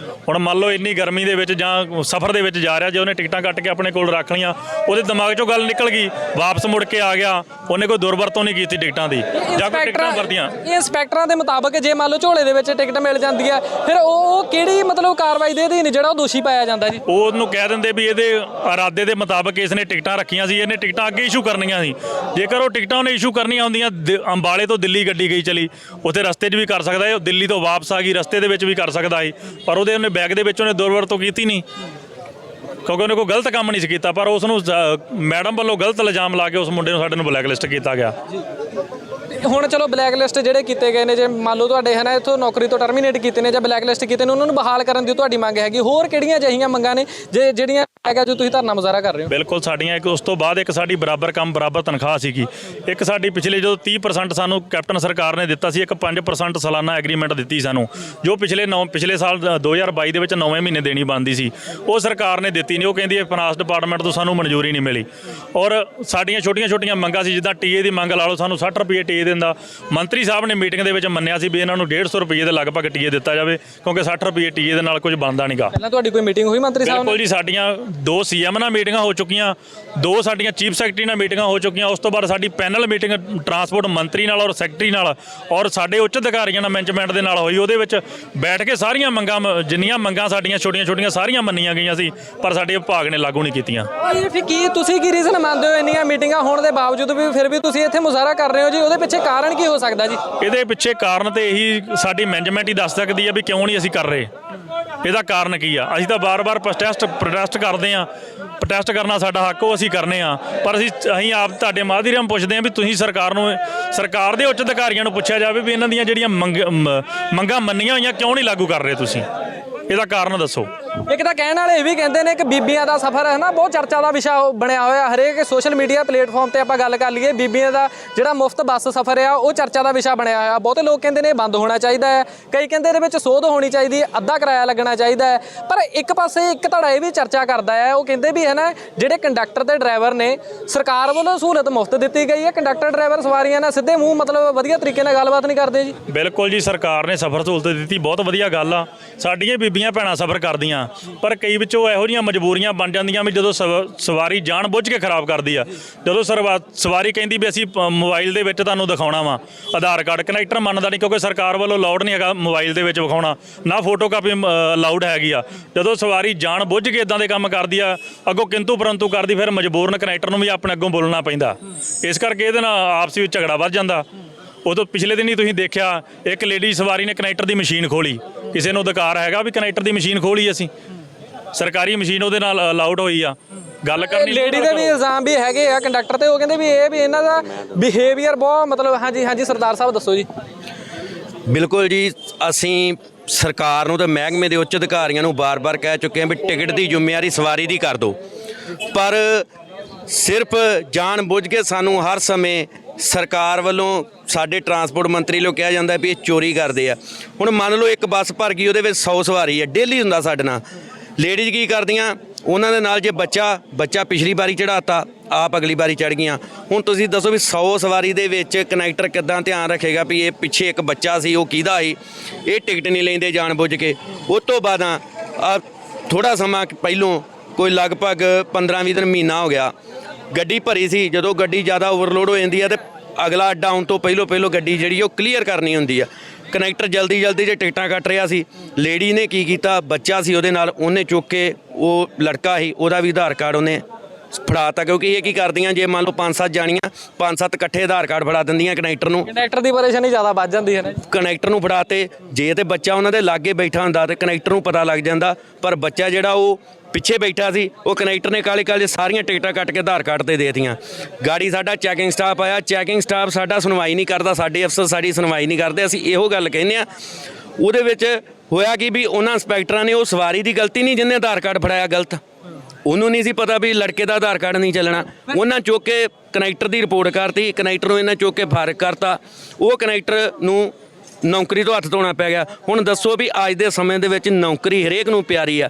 ਹੁਣ ਮੰਨ ਲਓ ਇੰਨੀ ਗਰਮੀ ਦੇ ਵਿੱਚ ਜਾਂ ਸਫ਼ਰ ਦੇ ਵਿੱਚ ਜਾ ਰਿਹਾ, ਜੇ ਉਹਨੇ ਟਿਕਟਾਂ ਕੱਟ ਕੇ ਆਪਣੇ ਕੋਲ ਰੱਖ ਲਈਆਂ, ਉਹਦੇ ਦਿਮਾਗ 'ਚੋਂ ਗੱਲ ਨਿਕਲ ਗਈ, ਵਾਪਸ ਮੁੜ ਕੇ ਆ ਗਿਆ, ਉਹਨੇ ਕੋਈ ਦੁਰਵਰਤੋਂ ਨਹੀਂ ਕੀਤੀ ਟਿਕਟਾਂ ਦੀ ਜਾਂ ਕੋਈ ਟਿਕਟਾਂ ਵਰਤੀਆਂ। ਇਹ ਇੰਸਪੈਕਟਰਾਂ ਦੇ ਮੁਤਾਬਕ ਜੇ ਮੰਨ ਲਓ ਝੋਲੇ ਦੇ ਵਿੱਚ ਟਿਕਟ ਮਿਲ ਜਾਂਦੀ ਹੈ, ਫਿਰ ਉਹ ਕਿਹੜੀ ਮਤਲਬ ਕਾਰਵਾਈ ਦੇ ਅਧੀਨ ਜਿਹੜਾ ਉਹ ਦੋਸ਼ੀ ਪਾਇਆ ਜਾਂਦਾ ਜੀ? ਉਹਨੂੰ ਕਹਿ ਦਿੰਦੇ ਵੀ ਇਹਦੇ ਇਰਾਦੇ ਦੇ ਮੁਤਾਬਕ ਇਸ ਨੇ ਟਿਕਟਾਂ ਰੱਖੀਆਂ ਸੀ, ਇਹਨੇ ਟਿਕਟਾਂ ਅੱਗੇ ਇਸ਼ੂ ਕਰਨੀਆਂ ਸੀ। ਜੇਕਰ ਉਹ ਟਿਕਟਾਂ ਉਹਨੇ ਇਸ਼ੂ ਕਰਨੀਆਂ ਹੁੰਦੀਆਂ, ਅੰਬਾਲੇ ਤੋਂ ਦਿੱਲੀ ਗੱਡੀ ਗਈ ਚਲੀ, ਉੱਥੇ ਰਸਤੇ 'ਚ ਵੀ ਕਰ ਸਕਦਾ ਹੈ, ਦਿੱਲੀ ਤੋਂ ਵਾਪਸ ਆ ਗਈ ਰਸਤੇ ਦੇ ਵਿੱਚ ਵੀ ਕਰ ਸਕਦਾ ਹੈ, ਪਰ ਉਹਨੇ ਬੈਗ ਦੇ ਵਿੱਚ ਉਹਨੇ ਦੁਰਵਰਤੋਂ ਕੀਤੀ ਨਹੀਂ ਕਿਉਂਕਿ ਉਹਨੇ ਕੋਈ ਗਲਤ ਕੰਮ ਨਹੀਂ ਸੀ ਕੀਤਾ। ਪਰ ਉਸ ਨੂੰ ਮੈਡਮ ਵੱਲੋਂ ਗਲਤ ਇਲਜ਼ਾਮ ਲਾ ਕੇ ਉਸ ਮੁੰਡੇ ਨੂੰ ਸਾਡੇ ਨੂੰ ਬਲੈਕ ਲਿਸਟ ਕੀਤਾ ਗਿਆ। ਹੁਣ ਚਲੋ ਬਲੈਕ ਲਿਸਟ ਜਿਹੜੇ ਕੀਤੇ ਗਏ ਨੇ, ਜੇ ਮੰਨ ਲਓ ਤੁਹਾਡੇ ਹੈ ਨਾ ਇੱਥੋਂ ਨੌਕਰੀ ਤੋਂ ਟਰਮੀਨੇਟ ਕੀਤੇ ਨੇ ਜਾਂ ਬਲੈਕ ਲਿਸਟ ਕੀਤੇ ਨੇ, ਉਹਨਾਂ ਨੂੰ ਬਹਾਲ ਕਰਨ ਦੀ ਤੁਹਾਡੀ ਮੰਗ ਹੈਗੀ। ਹੋਰ ਕਿਹੜੀਆਂ ਅਜਿਹੀਆਂ ਮੰਗਾਂ ਨੇ ਜਿਹੜੀਆਂ ਹੈਗਾ ਜੋ ਤੁਸੀਂ ਧਰਨਾ ਮੁਜ਼ਾਹਰਾ ਕਰ ਰਹੇ ਹੋ? ਬਿਲਕੁਲ, ਸਾਡੀਆਂ ਇੱਕ ਉਸ ਤੋਂ ਬਾਅਦ ਇੱਕ ਸਾਡੀ ਬਰਾਬਰ ਕੰਮ ਬਰਾਬਰ ਤਨਖਾਹ ਸੀਗੀ। ਇੱਕ ਸਾਡੀ ਪਿਛਲੇ ਜਦੋਂ 30% ਸਾਨੂੰ ਕੈਪਟਨ ਸਰਕਾਰ ਨੇ ਦਿੱਤਾ ਸੀ, ਇੱਕ 5% ਸਾਲਾਨਾ ਐਗਰੀਮੈਂਟ ਦਿੱਤੀ ਸਾਨੂੰ, ਜੋ ਪਿਛਲੇ ਸਾਲ 2022 ਦੇ ਵਿੱਚ 9ਵੇਂ ਮਹੀਨੇ ਦੇਣੀ ਬਣਦੀ ਸੀ, ਉਹ ਸਰਕਾਰ ਨੇ ਦਿੱਤੀ ਨਹੀਂ। ਉਹ ਕਹਿੰਦੀ ਹੈ ਫਾਈਨਾਂਸ ਡਿਪਾਰਟਮੈਂਟ ਤੋਂ ਸਾਨੂੰ ਮਨਜ਼ੂਰੀ ਨਹੀਂ ਮਿਲੀ। ਔਰ ਸਾਡੀਆਂ ਛੋਟੀਆਂ ਮੰਗਾਂ ਸੀ, ਜਿੱਦਾਂ ਟੀਏ ਦੀ ਮੰਗ ਲਾ ਲਓ, ਸਾਨੂੰ 60 ਰੁਪਏ ਟੀਏ ਦਿੰਦਾ। ਮੰਤਰੀ ਸਾਹਿਬ ਨੇ ਮੀਟਿੰਗ ਦੇ ਵਿੱਚ ਮੰਨਿਆ ਸੀ ਵੀ ਇਹਨਾਂ ਨੂੰ 150 ਰੁਪਏ ਦੇ ਲਗਭਗ ਟੀਏ ਦਿੱਤਾ ਜਾਵੇ ਕਿਉਂਕਿ 60 ਰੁਪਏ ਟੀਏ ਦੇ ਨਾਲ ਕੁਝ ਬਣਦਾ ਨਹੀਂਗਾ। ਪਹਿਲਾਂ ਤੁਹਾਡੀ ਕੋਈ ਮੀਟਿੰਗ ਹੋਈ ਮੰਤਰੀ ਸਾਹਿਬ ਨਾਲ? ਬਿਲਕੁਲ ਜੀ, ਸਾਡੀਆਂ 2 ਸੀਐਮ ਨਾਲ ਮੀਟਿੰਗਾਂ ਹੋ ਚੁੱਕੀਆਂ, 2 ਸਾਡੀਆਂ ਚੀਫ ਸੈਕਟਰੀ ਨਾਲ ਮੀਟਿੰਗਾਂ ਹੋ ਚੁੱਕੀਆਂ। ਉਸ ਤੋਂ ਬਾਅਦ ਸਾਡੀ ਪੈਨਲ ਮੀਟਿੰਗ ਟਰਾਂਸਪੋਰਟ ਮੰਤਰੀ ਨਾਲ ਔਰ ਸੈਕਟਰੀ ਨਾਲ ਔਰ ਸਾਡੇ ਉੱਚ ਅਧਿਕਾਰੀਆਂ ਨਾਲ ਮੈਨੇਜਮੈਂਟ ਦੇ ਨਾਲ ਹੋਈ। ਉਹਦੇ ਵਿੱਚ ਬੈਠ ਕੇ ਸਾਰੀਆਂ ਮੰਗਾਂ, ਜਿੰਨੀਆਂ ਮੰਗਾਂ ਸਾਡੀਆਂ ਛੋਟੀਆਂ ਸਾਰੀਆਂ ਮੰਨੀਆਂ ਗਈਆਂ ਸੀ, ਪਰ ਸਾਡੇ ਵਿਭਾਗ ਨੇ ਲਾਗੂ ਨਹੀਂ ਕੀਤੀਆਂ। ਕੀ ਤੁਸੀਂ ਕੀ ਰੀਜ਼ਨ ਮੰਨਦੇ ਹੋ ਇੰਨੀਆਂ ਮੀਟਿੰਗਾਂ ਹੋਣ ਦੇ ਬਾਵਜੂਦ ਵੀ ਫਿਰ ਵੀ ਤੁਸੀਂ ਇੱਥੇ ਮੁਜ਼ਾਹਰਾ ਕਰ ਰਹੇ ਹੋ ਜੀ? ਉਹਦੇ ਪਿੱਛੇ ਕਾਰਨ ਕੀ ਹੋ ਸਕਦਾ ਜੀ? ਇਹਦੇ ਪਿੱਛੇ ਕਾਰਨ ਤੇ ਇਹੀ ਸਾਡੀ ਮੈਨੇਜਮੈਂਟ ਹੀ ਦੱਸ ਸਕਦੀ ਹੈ ਵੀ ਕਿਉਂ ਨਹੀਂ ਅਸੀਂ ਕਰ ਰਹੇ। ਇਹਦਾ ਕਾਰਨ ਕੀ ਆ? ਅਸੀਂ ਤਾਂ ਬਾਰ-ਬਾਰ ਪ੍ਰੋਟੈਸਟ ਕਰਦੇ ਹਾਂ, ਪ੍ਰੋਟੈਸਟ ਕਰਨਾ ਸਾਡਾ ਹੱਕ, ਉਹ ਅਸੀਂ ਕਰਨੇ ਆ, ਪਰ ਅਸੀਂ ਆਪ ਤੁਹਾਡੇ ਮਾਧਿਅਮ ਪੁੱਛਦੇ ਹਾਂ ਵੀ ਤੁਸੀਂ ਸਰਕਾਰ ਦੇ ਉੱਚ ਅਧਿਕਾਰੀਆਂ ਨੂੰ ਪੁੱਛਿਆ ਜਾਵੇ ਵੀ ਇਹਨਾਂ ਦੀਆਂ ਜਿਹੜੀਆਂ ਮੰਗਾਂ ਮੰਨੀਆਂ ਹੋਈਆਂ ਕਿਉਂ ਨਹੀਂ ਲਾਗੂ ਕਰ ਰਹੇ ਤੁਸੀਂ? ਇਹਦਾ ਕਾਰਨ ਦੱਸੋ। ਇੱਕ ਤਾਂ ਕਹਿਣ ਵਾਲੇ ਇਹ ਵੀ ਕਹਿੰਦੇ ਨੇ ਕਿ ਬੀਬੀਆਂ ਦਾ ਸਫ਼ਰ ਹੈ ਨਾ ਬਹੁਤ ਚਰਚਾ ਦਾ ਵਿਸ਼ਾ ਬਣਿਆ ਹੋਇਆ। ਹਰੇਕ ਸੋਸ਼ਲ ਮੀਡੀਆ ਪਲੇਟਫਾਰਮ ਤੇ ਆਪਾਂ ਗੱਲ ਕਰ ਲਈਏ, ਬੀਬੀਆਂ ਦਾ ਜਿਹੜਾ ਮੁਫਤ ਬੱਸ ਸਫ਼ਰ ਆ ਉਹ ਚਰਚਾ ਦਾ ਵਿਸ਼ਾ ਬਣਿਆ ਹੋਇਆ। ਬਹੁਤੇ ਲੋਕ ਕਹਿੰਦੇ ਨੇ ਬੰਦ ਹੋਣਾ ਚਾਹੀਦਾ ਹੈ, ਕਈ ਕਹਿੰਦੇ ਇਹਦੇ ਵਿੱਚ ਸੋਧ ਹੋਣੀ ਚਾਹੀਦੀ ਹੈ, ਅੱਧਾ ਕਿਰਾਇਆ ਲੱਗਣਾ ਚਾਹੀਦਾ ਹੈ। ਪਰ ਇੱਕ ਪਾਸੇ ਇੱਕ ਧੜਾ ਇਹ ਵੀ ਚਰਚਾ ਕਰਦਾ ਹੈ, ਉਹ ਕਹਿੰਦੇ ਵੀ ਹੈ ਨਾ ਜਿਹੜੇ ਕੰਡਕਟਰ ਤੇ ਡਰਾਈਵਰ ਨੇ ਸਰਕਾਰ ਵੱਲੋਂ ਸਹੂਲਤ ਮੁਫਤ ਦਿੱਤੀ ਗਈ ਹੈ, ਕੰਡਕਟਰ ਡਰਾਈਵਰ ਸਵਾਰੀਆਂ ਨਾਲ ਸਿੱਧੇ ਮੂੰਹ ਮਤਲਬ ਵਧੀਆ ਤਰੀਕੇ ਨਾਲ ਗੱਲਬਾਤ ਨਹੀਂ ਕਰਦੇ ਜੀ। ਬਿਲਕੁਲ ਜੀ, ਸਰਕਾਰ ਨੇ ਸਫ਼ਰ ਸਹੂਲਤ ਦਿੱਤੀ, ਬਹੁਤ ਵਧੀਆ ਗੱਲ ਆ। ਸਾਡੀਆਂ ਬੀਬੀਆਂ ਭੈਣਾਂ ਸਫ਼ਰ ਕਰਦੀਆਂ, ਪਰ ਕਈ ਵਿੱਚੋਂ ਇਹੋ ਜਿਹੀਆਂ ਮਜਬੂਰੀਆਂ ਬਣ ਜਾਂਦੀਆਂ ਵੀ ਜਦੋਂ ਸਵਾਰੀ ਜਾਣ ਬੁੱਝ ਕੇ ਖਰਾਬ ਕਰਦੀ ਆ। ਜਦੋਂ ਸਵਾਰੀ ਕਹਿੰਦੀ ਵੀ ਅਸੀਂ ਮੋਬਾਈਲ ਦੇ ਵਿੱਚ ਤੁਹਾਨੂੰ ਦਿਖਾਉਣਾ ਵਾ ਆਧਾਰ ਕਾਰਡ, ਕਨੈਕਟਰ ਮੰਨਦਾ ਨਹੀਂ ਕਿਉਂਕਿ ਸਰਕਾਰ ਵੱਲੋਂ ਅਲਾਉਡ ਨਹੀਂ ਹੈਗਾ ਮੋਬਾਈਲ ਦੇ ਵਿੱਚ ਵਿਖਾਉਣਾ, ਨਾ ਫੋਟੋ ਕਾਪੀ ਅਲਾਉਡ ਹੈਗੀ ਆ। ਜਦੋਂ ਸਵਾਰੀ ਜਾਣ ਬੁੱਝ ਕੇ ਇਦਾਂ ਦੇ ਕੰਮ ਕਰਦੀ ਆ, ਅੱਗੋਂ ਕਿੰਤੂ ਪਰੰਤੂ ਕਰਦੀ, ਫਿਰ ਮਜਬੂਰਨ ਕਨੈਕਟਰ ਨੂੰ ਵੀ ਆਪਣੇ ਅੱਗੋਂ ਬੋਲਣਾ ਪੈਂਦਾ। ਇਸ ਕਰਕੇ ਇਹਦੇ ਨਾਲ ਆਪਸ ਵਿੱਚ ਝਗੜਾ ਵੱਧ ਜਾਂਦਾ। ਉਦੋਂ ਪਿਛਲੇ ਦਿਨ ਹੀ ਤੁਸੀਂ ਦੇਖਿਆ ਇੱਕ ਲੇਡੀ ਸਵਾਰੀ ਨੇ ਕਨੈਕਟਰ ਦੀ ਮਸ਼ੀਨ ਖੋਲੀ। ਕਿਸੇ ਨੂੰ ਅਧਿਕਾਰ ਹੈਗਾ ਵੀ ਕਨੈਕਟਰ ਦੀ ਮਸ਼ੀਨ ਖੋਲੀ, ਅਸੀਂ ਸਰਕਾਰੀ ਮਸ਼ੀਨ ਉਹਦੇ ਨਾਲ ਅਲਾਉਡ ਹੋਈ ਆ। ਗੱਲ ਕਰਨੀ ਲੇਡੀ ਦੇ ਵੀ ਇਲਜ਼ਾਮ ਵੀ ਹੈਗੇ ਆ ਕੰਡਕਟਰ ਤੇ, ਉਹ ਕਹਿੰਦੇ ਵੀ ਇਹ ਵੀ ਇਹਨਾਂ ਦਾ ਬਿਹੇਵੀਅਰ ਬਹੁਤ ਮਤਲਬ ਹਾਂਜੀ ਸਰਦਾਰ ਸਾਹਿਬ ਦੱਸੋ ਜੀ। ਬਿਲਕੁਲ ਜੀ, ਅਸੀਂ ਸਰਕਾਰ ਨੂੰ ਤੇ ਮਹਿਕਮੇ ਦੇ ਉੱਚ ਅਧਿਕਾਰੀਆਂ ਨੂੰ ਬਾਰ-ਬਾਰ ਕਹਿ ਚੁੱਕੇ ਹਾਂ ਵੀ ਟਿਕਟ ਦੀ ਜ਼ਿੰਮੇਵਾਰੀ ਸਵਾਰੀ ਦੀ ਕਰ ਦਿਓ, ਪਰ ਸਿਰਫ ਜਾਣ ਬੁੱਝ ਕੇ ਸਾਨੂੰ ਹਰ ਸਮੇਂ ਸਰਕਾਰ ਵੱਲੋਂ ਸਾਡੇ ਟਰਾਂਸਪੋਰਟ ਮੰਤਰੀ ਨੂੰ ਕਿਹਾ ਜਾਂਦਾ ਵੀ ਇਹ ਚੋਰੀ ਕਰਦੇ ਆ। ਹੁਣ ਮੰਨ ਲਓ ਇੱਕ ਬੱਸ ਭਰ ਗਈ, ਉਹਦੇ ਵਿੱਚ 100 ਸਵਾਰੀ ਹੈ, ਡੇਲੀ ਹੁੰਦਾ ਸਾਡੇ ਨਾਲ। ਲੇਡੀਜ਼ ਕੀ ਕਰਦੀਆਂ, ਉਹਨਾਂ ਦੇ ਨਾਲ ਜੇ ਬੱਚਾ ਪਿਛਲੀ ਵਾਰੀ ਚੜਾਤਾ, ਆਪ ਅਗਲੀ ਵਾਰੀ ਚੜ ਗਈਆਂ। ਹੁਣ ਤੁਸੀਂ ਦੱਸੋ ਵੀ 100 ਸਵਾਰੀ ਦੇ ਵਿੱਚ ਕਨੈਕਟਰ ਕਿੱਦਾਂ ਧਿਆਨ ਰੱਖੇਗਾ ਵੀ ਇਹ ਪਿੱਛੇ ਇੱਕ ਬੱਚਾ ਸੀ, ਉਹ ਕਿਹਦਾ ਸੀ? ਇਹ ਟਿਕਟ ਨਹੀਂ ਲੈਂਦੇ ਜਾਣ ਬੁੱਝ ਕੇ। ਉਸ ਤੋਂ ਬਾਅਦ ਥੋੜਾ ਸਮਾਂ ਪਹਿਲੋਂ ਕੋਈ ਲਗਭਗ 15-20 ਦਿਨ ਮਹੀਨਾ ਹੋ ਗਿਆ, ਗੱਡੀ ਭਰੀ ਸੀ। ਜਦੋਂ ਗੱਡੀ ਜ਼ਿਆਦਾ ਓਵਰਲੋਡ ਹੋ ਜਾਂਦੀ ਹੈ ਤੇ ਅਗਲਾ ਅੱਡਾ ਆਉਣ ਤੋਂ ਪਹਿਲੋਂ ਗੱਡੀ ਜਿਹੜੀ ਉਹ ਕਲੀਅਰ ਕਰਨੀ ਹੁੰਦੀ ਆ। ਕਨੈਕਟਰ ਜਲਦੀ ਜੇ ਟਿਕਟਾਂ ਕੱਟ ਰਿਹਾ ਸੀ, ਲੇਡੀ ਨੇ ਕੀ ਕੀਤਾ, ਬੱਚਾ ਸੀ ਉਹਦੇ ਨਾਲ, ਉਹਨੇ ਚੁੱਕ ਕੇ, ਉਹ ਲੜਕਾ ਸੀ, ਉਹਦਾ ਵੀ ਆਧਾਰ ਕਾਰਡ ਉਹਨੇ ਫੜਾਤਾ। ਕਿਉਂਕਿ ਇਹ ਕੀ ਕਰਦੀਆਂ, ਜੇ ਮੰਨ ਲਓ 5-7 ਜਾਣੀਆਂ, 5-7 ਇਕੱਠੇ ਆਧਾਰ ਕਾਰਡ ਫੜਾ ਦਿੰਦੀਆਂ ਕਨੈਕਟਰ ਨੂੰ। ਕੰਡਕਟਰ ਦੀ ਪਰੇਸ਼ਾਨੀ ਜ਼ਿਆਦਾ ਵੱਧ ਜਾਂਦੀ ਹੈ ਨਾ। ਕਨੈਕਟਰ ਨੂੰ ਫੜਾਤੇ, ਜੇ ਤੇ ਬੱਚਾ ਉਹਨਾਂ ਦੇ ਲਾਗੇ ਬੈਠਾ ਹੁੰਦਾ ਤੇ ਕਨੈਕਟਰ ਨੂੰ ਪਤਾ ਲੱਗ ਜਾਂਦਾ, ਪਰ ਬੱਚਾ ਜਿਹੜਾ ਉਹ ਪਿੱਛੇ ਬੈਠਾ ਸੀ, ਉਹ ਕਨੈਕਟਰ ਨੇ ਕਾਲੇ ਸਾਰੀਆਂ ਟਿਕਟਾਂ ਕੱਟ ਕੇ ਆਧਾਰ ਕਾਰਡ ਤੇ ਦੇਤੀਆਂ। ਗਾੜੀ ਸਾਡਾ ਚੈਕਿੰਗ ਸਟਾਫ ਆਇਆ, ਚੈਕਿੰਗ ਸਟਾਫ ਸਾਡਾ ਸੁਣਵਾਈ ਨਹੀਂ ਕਰਦਾ, ਸਾਡੇ ਅਫਸਰ ਸਾਡੀ ਸੁਣਵਾਈ ਨਹੀਂ ਕਰਦੇ। ਅਸੀਂ ਇਹੋ ਗੱਲ ਕਹਿੰਦੇ ਆ। ਉਹਦੇ ਵਿੱਚ ਹੋਇਆ ਕਿ ਵੀ ਉਹਨਾਂ ਇੰਸਪੈਕਟਰਾਂ ਨੇ, ਉਹ ਸਵਾਰੀ ਦੀ ਗਲਤੀ ਨਹੀਂ ਜਿਹਨੇ ਆਧਾਰ ਕਾਰਡ ਫੜਾਇਆ ਗਲਤ, ਉਹਨੂੰ ਨਹੀਂ ਸੀ ਪਤਾ ਵੀ ਲੜਕੇ ਦਾ ਆਧਾਰ ਕਾਰਡ ਨਹੀਂ ਚੱਲਣਾ। ਉਹਨਾਂ ਚੁੱਕ ਕੇ ਕਨੈਕਟਰ ਦੀ ਰਿਪੋਰਟ ਕਰਤੀ, ਕਨੈਕਟਰ ਨੂੰ ਇਹਨਾਂ ਚੁੱਕ ਕੇ ਫਾਰਗ ਕਰਤਾ। ਉਹ ਕਨੈਕਟਰ ਨੂੰ ਨੌਕਰੀ ਤੋਂ ਹੱਥ ਧੋਣਾ ਪੈ ਗਿਆ। ਹੁਣ ਦੱਸੋ ਵੀ ਅੱਜ ਦੇ ਸਮੇਂ ਦੇ ਵਿੱਚ ਨੌਕਰੀ ਹਰੇਕ ਨੂੰ ਪਿਆਰੀ ਆ।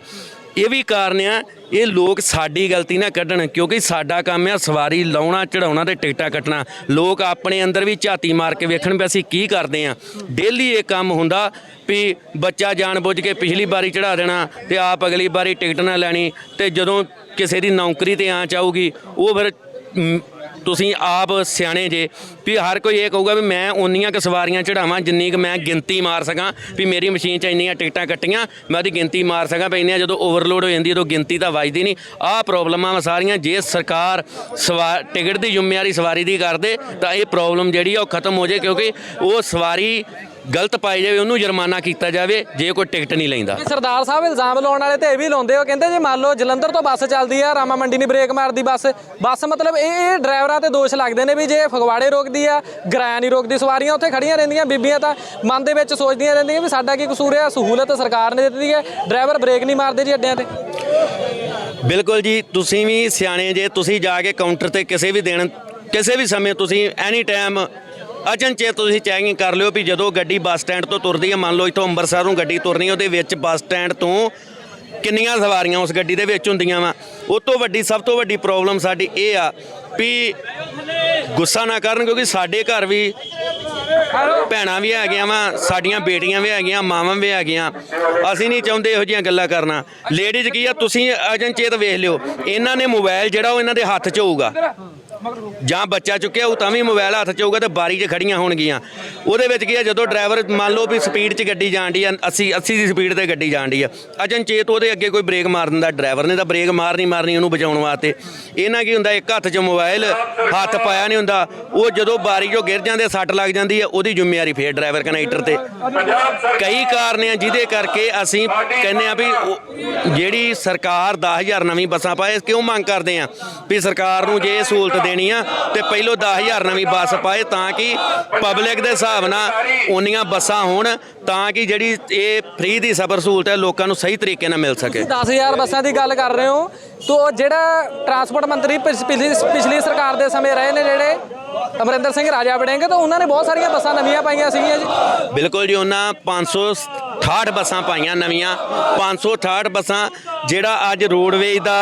ਇਹ ਵੀ ਕਾਰਨ ਆ, ਇਹ ਲੋਕ ਸਾਡੀ ਗਲਤੀ ਨਾ ਕੱਢਣ, ਕਿਉਂਕਿ ਸਾਡਾ ਕੰਮ ਆ ਸਵਾਰੀ ਲਾਉਣਾ, ਚੜਾਉਣਾ ਤੇ ਟਿਕਟਾਂ ਕੱਟਣਾ। ਲੋਕ ਆਪਣੇ ਅੰਦਰ ਵੀ ਝਾਤੀ ਮਾਰ ਕੇ ਵੇਖਣ ਵੀ ਅਸੀਂ ਕੀ ਕਰਦੇ ਆ। ਡੇਲੀ ਇਹ ਕੰਮ ਹੁੰਦਾ ਵੀ ਬੱਚਾ ਜਾਣ ਬੁੱਝ ਕੇ ਪਿਛਲੀ ਵਾਰੀ ਚੜਾ ਦੇਣਾ ਤੇ ਆਪ ਅਗਲੀ ਵਾਰੀ ਟਿਕਟ ਨਾ ਲੈਣੀ, ਤੇ ਜਦੋਂ ਕਿਸੇ ਦੀ ਨੌਕਰੀ ਤੇ ਆਂਚ ਆਊਗੀ, ਉਹ ਫਿਰ ਤੁਸੀਂ ਆਪ ਸਿਆਣੇ ਜੇ ਵੀ ਹਰ ਕੋਈ ਇਹ ਕਹੂਗਾ ਵੀ ਮੈਂ ਉਨੀਆਂ ਕੁ ਸਵਾਰੀਆਂ ਚੜਾਵਾਂ ਜਿੰਨੀ ਕੁ ਮੈਂ ਗਿਣਤੀ ਮਾਰ ਸਕਾਂ, ਵੀ ਮੇਰੀ ਮਸ਼ੀਨ 'ਚ ਇੰਨੀਆਂ ਟਿਕਟਾਂ ਕੱਟੀਆਂ, ਮੈਂ ਉਹਦੀ ਗਿਣਤੀ ਮਾਰ ਸਕਾਂ। ਪੈਂਦੀਆਂ ਜਦੋਂ ਓਵਰਲੋਡ ਹੋ ਜਾਂਦੀ ਉਦੋਂ ਗਿਣਤੀ ਤਾਂ ਵੱਜਦੀ ਨਹੀਂ। ਆਹ ਪ੍ਰੋਬਲਮਾਂ ਸਾਰੀਆਂ ਜੇ ਸਰਕਾਰ ਟਿਕਟ ਦੀ ਜ਼ਿੰਮੇਵਾਰੀ ਸਵਾਰੀ ਦੀ ਕਰਦੇ ਤਾਂ ਇਹ ਪ੍ਰੋਬਲਮ ਜਿਹੜੀ ਆ ਉਹ ਖਤਮ ਹੋ ਜਾਏ, ਕਿਉਂਕਿ ਉਹ ਸਵਾਰੀ ਗਲਤ ਪਾਈ ਜਾਵੇ ਉਹਨੂੰ ਜੁਰਮਾਨਾ ਕੀਤਾ ਜਾਵੇ ਜੇ ਕੋਈ ਟਿਕਟ ਨਹੀਂ ਲੈਂਦਾ। ਸਰਦਾਰ ਸਾਹਿਬ ਇਲਜ਼ਾਮ ਲਾਉਣ ਵਾਲੇ ਤੇ ਇਹ ਵੀ ਲਾਉਂਦੇ ਹੋ, ਕਹਿੰਦੇ ਜੇ ਮੰਨ ਲਓ ਜਲੰਧਰ ਤੋਂ ਬੱਸ ਚੱਲਦੀ ਆ, ਰਾਮਾ ਮੰਡੀ ਨਹੀਂ ਬ੍ਰੇਕ ਮਾਰਦੀ ਬੱਸ ਮਤਲਬ ਇਹ ਡਰਾਈਵਰਾਂ ਤੇ ਦੋਸ਼ ਲੱਗਦੇ ਨੇ ਵੀ ਜੇ ਫਗਵਾੜੇ ਰੋਕਦੀ ਆ, ਗਰਾਇਆ ਨਹੀਂ ਰੋਕਦੀ, ਸਵਾਰੀਆਂ ਉੱਥੇ ਖੜੀਆਂ ਰਹਿੰਦੀਆਂ। ਬੀਬੀਆਂ ਤਾਂ ਮਨ ਦੇ ਵਿੱਚ ਸੋਚਦੀਆਂ ਰਹਿੰਦੀਆਂ ਵੀ ਸਾਡਾ ਕੀ ਕਸੂਰ ਹੈ, ਸਹੂਲਤ ਸਰਕਾਰ ਨੇ ਦਿੱਤੀ ਹੈ, ਡਰਾਈਵਰ ਬ੍ਰੇਕ ਨਹੀਂ ਮਾਰਦੇ ਜੀ ਅੱਡਿਆਂ ਤੇ। ਬਿਲਕੁਲ ਜੀ, ਤੁਸੀਂ ਵੀ ਸਿਆਣੇ ਜੇ, ਤੁਸੀਂ ਜਾ ਕੇ ਕਾਊਂਟਰ ਤੇ ਕਿਸੇ ਵੀ ਸਮੇਂ ਤੁਸੀਂ ਐਨੀ ਟਾਈਮ ਅਚਨਚੇਤ ਤੁਸੀਂ ਚੈਕਿੰਗ ਕਰ ਲਿਓ ਵੀ ਜਦੋਂ ਗੱਡੀ ਬੱਸ ਸਟੈਂਡ ਤੋਂ ਤੁਰਦੀ ਹੈ, ਮੰਨ ਲਓ ਇੱਥੋਂ ਅੰਮ੍ਰਿਤਸਰ ਨੂੰ ਗੱਡੀ ਤੁਰਨੀ, ਉਹਦੇ ਵਿੱਚ ਬੱਸ ਸਟੈਂਡ ਤੋਂ ਕਿੰਨੀਆਂ ਸਵਾਰੀਆਂ ਉਸ ਗੱਡੀ ਦੇ ਵਿੱਚ ਹੁੰਦੀਆਂ ਵਾ। ਉਹ ਤੋਂ ਸਭ ਤੋਂ ਵੱਡੀ ਪ੍ਰੋਬਲਮ ਸਾਡੀ ਇਹ ਆ ਵੀ ਗੁੱਸਾ ਨਾ ਕਰਨ, ਕਿਉਂਕਿ ਸਾਡੇ ਘਰ ਵੀ ਭੈਣਾਂ ਵੀ ਹੈਗੀਆਂ ਵਾ, ਸਾਡੀਆਂ ਬੇਟੀਆਂ ਵੀ ਹੈਗੀਆਂ, ਮਾਵਾਂ ਵੀ ਹੈਗੀਆਂ। ਅਸੀਂ ਨਹੀਂ ਚਾਹੁੰਦੇ ਇਹੋ ਜਿਹੀਆਂ ਗੱਲਾਂ ਕਰਨਾ। ਲੇਡੀਜ਼ ਕੀ ਆ, ਤੁਸੀਂ ਅਚਨਚੇਤ ਵੇਖ ਲਿਓ, ਇਹਨਾਂ ਨੇ ਮੋਬਾਈਲ ਜਿਹੜਾ ਉਹ ਇਹਨਾਂ ਦੇ ਹੱਥ 'ਚ ਹੋਊਗਾ, ਜਾਂ ਬੱਚਾ ਚੁੱਕਿਆ ਉਹ ਤਾਂ ਵੀ ਮੋਬਾਈਲ ਹੱਥ 'ਚ ਹੋਊਗਾ ਤੇ ਬਾਰੀ 'ਚ ਖੜੀਆਂ ਹੋਣਗੀਆਂ। ਉਹਦੇ ਵਿੱਚ ਕੀ ਆ, ਜਦੋਂ ਡਰਾਈਵਰ ਮੰਨ ਲਓ ਵੀ ਸਪੀਡ 'ਚ ਗੱਡੀ ਜਾਣ ਡਈ ਆ, 80 ਦੀ ਸਪੀਡ 'ਤੇ ਗੱਡੀ ਜਾਣ ਡਈ ਆ, ਅਚਨਚੇਤ ਉਹਦੇ ਅੱਗੇ ਕੋਈ ਬ੍ਰੇਕ ਮਾਰ ਦਿੰਦਾ, ਡਰਾਈਵਰ ਨੇ ਤਾਂ ਬ੍ਰੇਕ ਮਾਰਨੀ ਉਹਨੂੰ ਬਚਾਉਣ ਵਾਸਤੇ। ਇਹਨਾਂ ਕੀ ਹੁੰਦਾ, ਇੱਕ ਹੱਥ 'ਚ ਮੋਬਾਈਲ, ਹੱਥ ਪਾਇਆ ਨਹੀਂ ਹੁੰਦਾ, ਉਹ ਜਦੋਂ ਬਾਰੀ 'ਚੋਂ ਗਿਰ ਜਾਂਦੇ, ਸੱਟ ਲੱਗ ਜਾਂਦੀ ਆ, ਉਹਦੀ ਜ਼ਿੰਮੇਵਾਰੀ ਫੇਰ ਡਰਾਈਵਰ ਕਨੈਕਟਰ ਤੇ। ਕਈ ਕਾਰਨ ਆ ਜਿਹਦੇ ਕਰਕੇ ਅਸੀਂ ਕਹਿੰਦੇ ਆ ਵੀ ਜਿਹੜੀ ਸਰਕਾਰ 10,000 ਨਵੀਂ ਬੱਸਾਂ ਪਾਏ, ਕਿਉਂ ਮੰਗ ਕਰਦੇ ਆ ਵੀ ਸਰਕਾਰ ਨੂੰ ਜੇ ਇਹ ਸਹੂਲਤ ਦੇਣੀ ਆ ਤੇ ਪਹਿਲੋਂ 10,000 ਨਵੀਂ ਬੱਸ ਪਾਏ ਤਾਂ ਕਿ ਪਬਲਿਕ ਦੇ ਹਿਸਾਬ ਨਾਲ ਉਨੀਆਂ ਬੱਸਾਂ ਹੋਣ ਤਾਂ ਕਿ ਜਿਹੜੀ ਇਹ ਫ੍ਰੀ ਦੀ ਸਫ਼ਰ ਸਹੂਲਤ ਹੈ ਲੋਕਾਂ ਨੂੰ ਸਹੀ ਤਰੀਕੇ ਨਾਲ ਮਿਲ ਸਕੇ। 10,000 ਬੱਸਾਂ ਦੀ ਗੱਲ ਕਰ ਰਹੇ ਹੋ ਤੋ ਜਿਹੜਾ ਟਰਾਂਸਪੋਰਟ ਮੰਤਰੀ ਪਿਛਲੀ ਸਰਕਾਰ ਦੇ ਸਮੇਂ ਰਹੇ ਨੇ ਜਿਹੜੇ ਅਮਰਿੰਦਰ ਸਿੰਘ ਰਾਜਾ ਵੜਿੰਗ ਤਾਂ ਉਹਨਾਂ ਨੇ ਬਹੁਤ ਸਾਰੀਆਂ ਬੱਸਾਂ ਨਵੀਆਂ ਪਾਈਆਂ ਸੀਗੀਆਂ ਜੀ। ਬਿਲਕੁਲ ਜੀ, ਉਹਨਾਂ 568 ਬੱਸਾਂ ਪਾਈਆਂ ਨਵੀਆਂ 568 ਬੱਸਾਂ ਜਿਹੜਾ ਅੱਜ ਰੋਡਵੇਜ਼ ਦਾ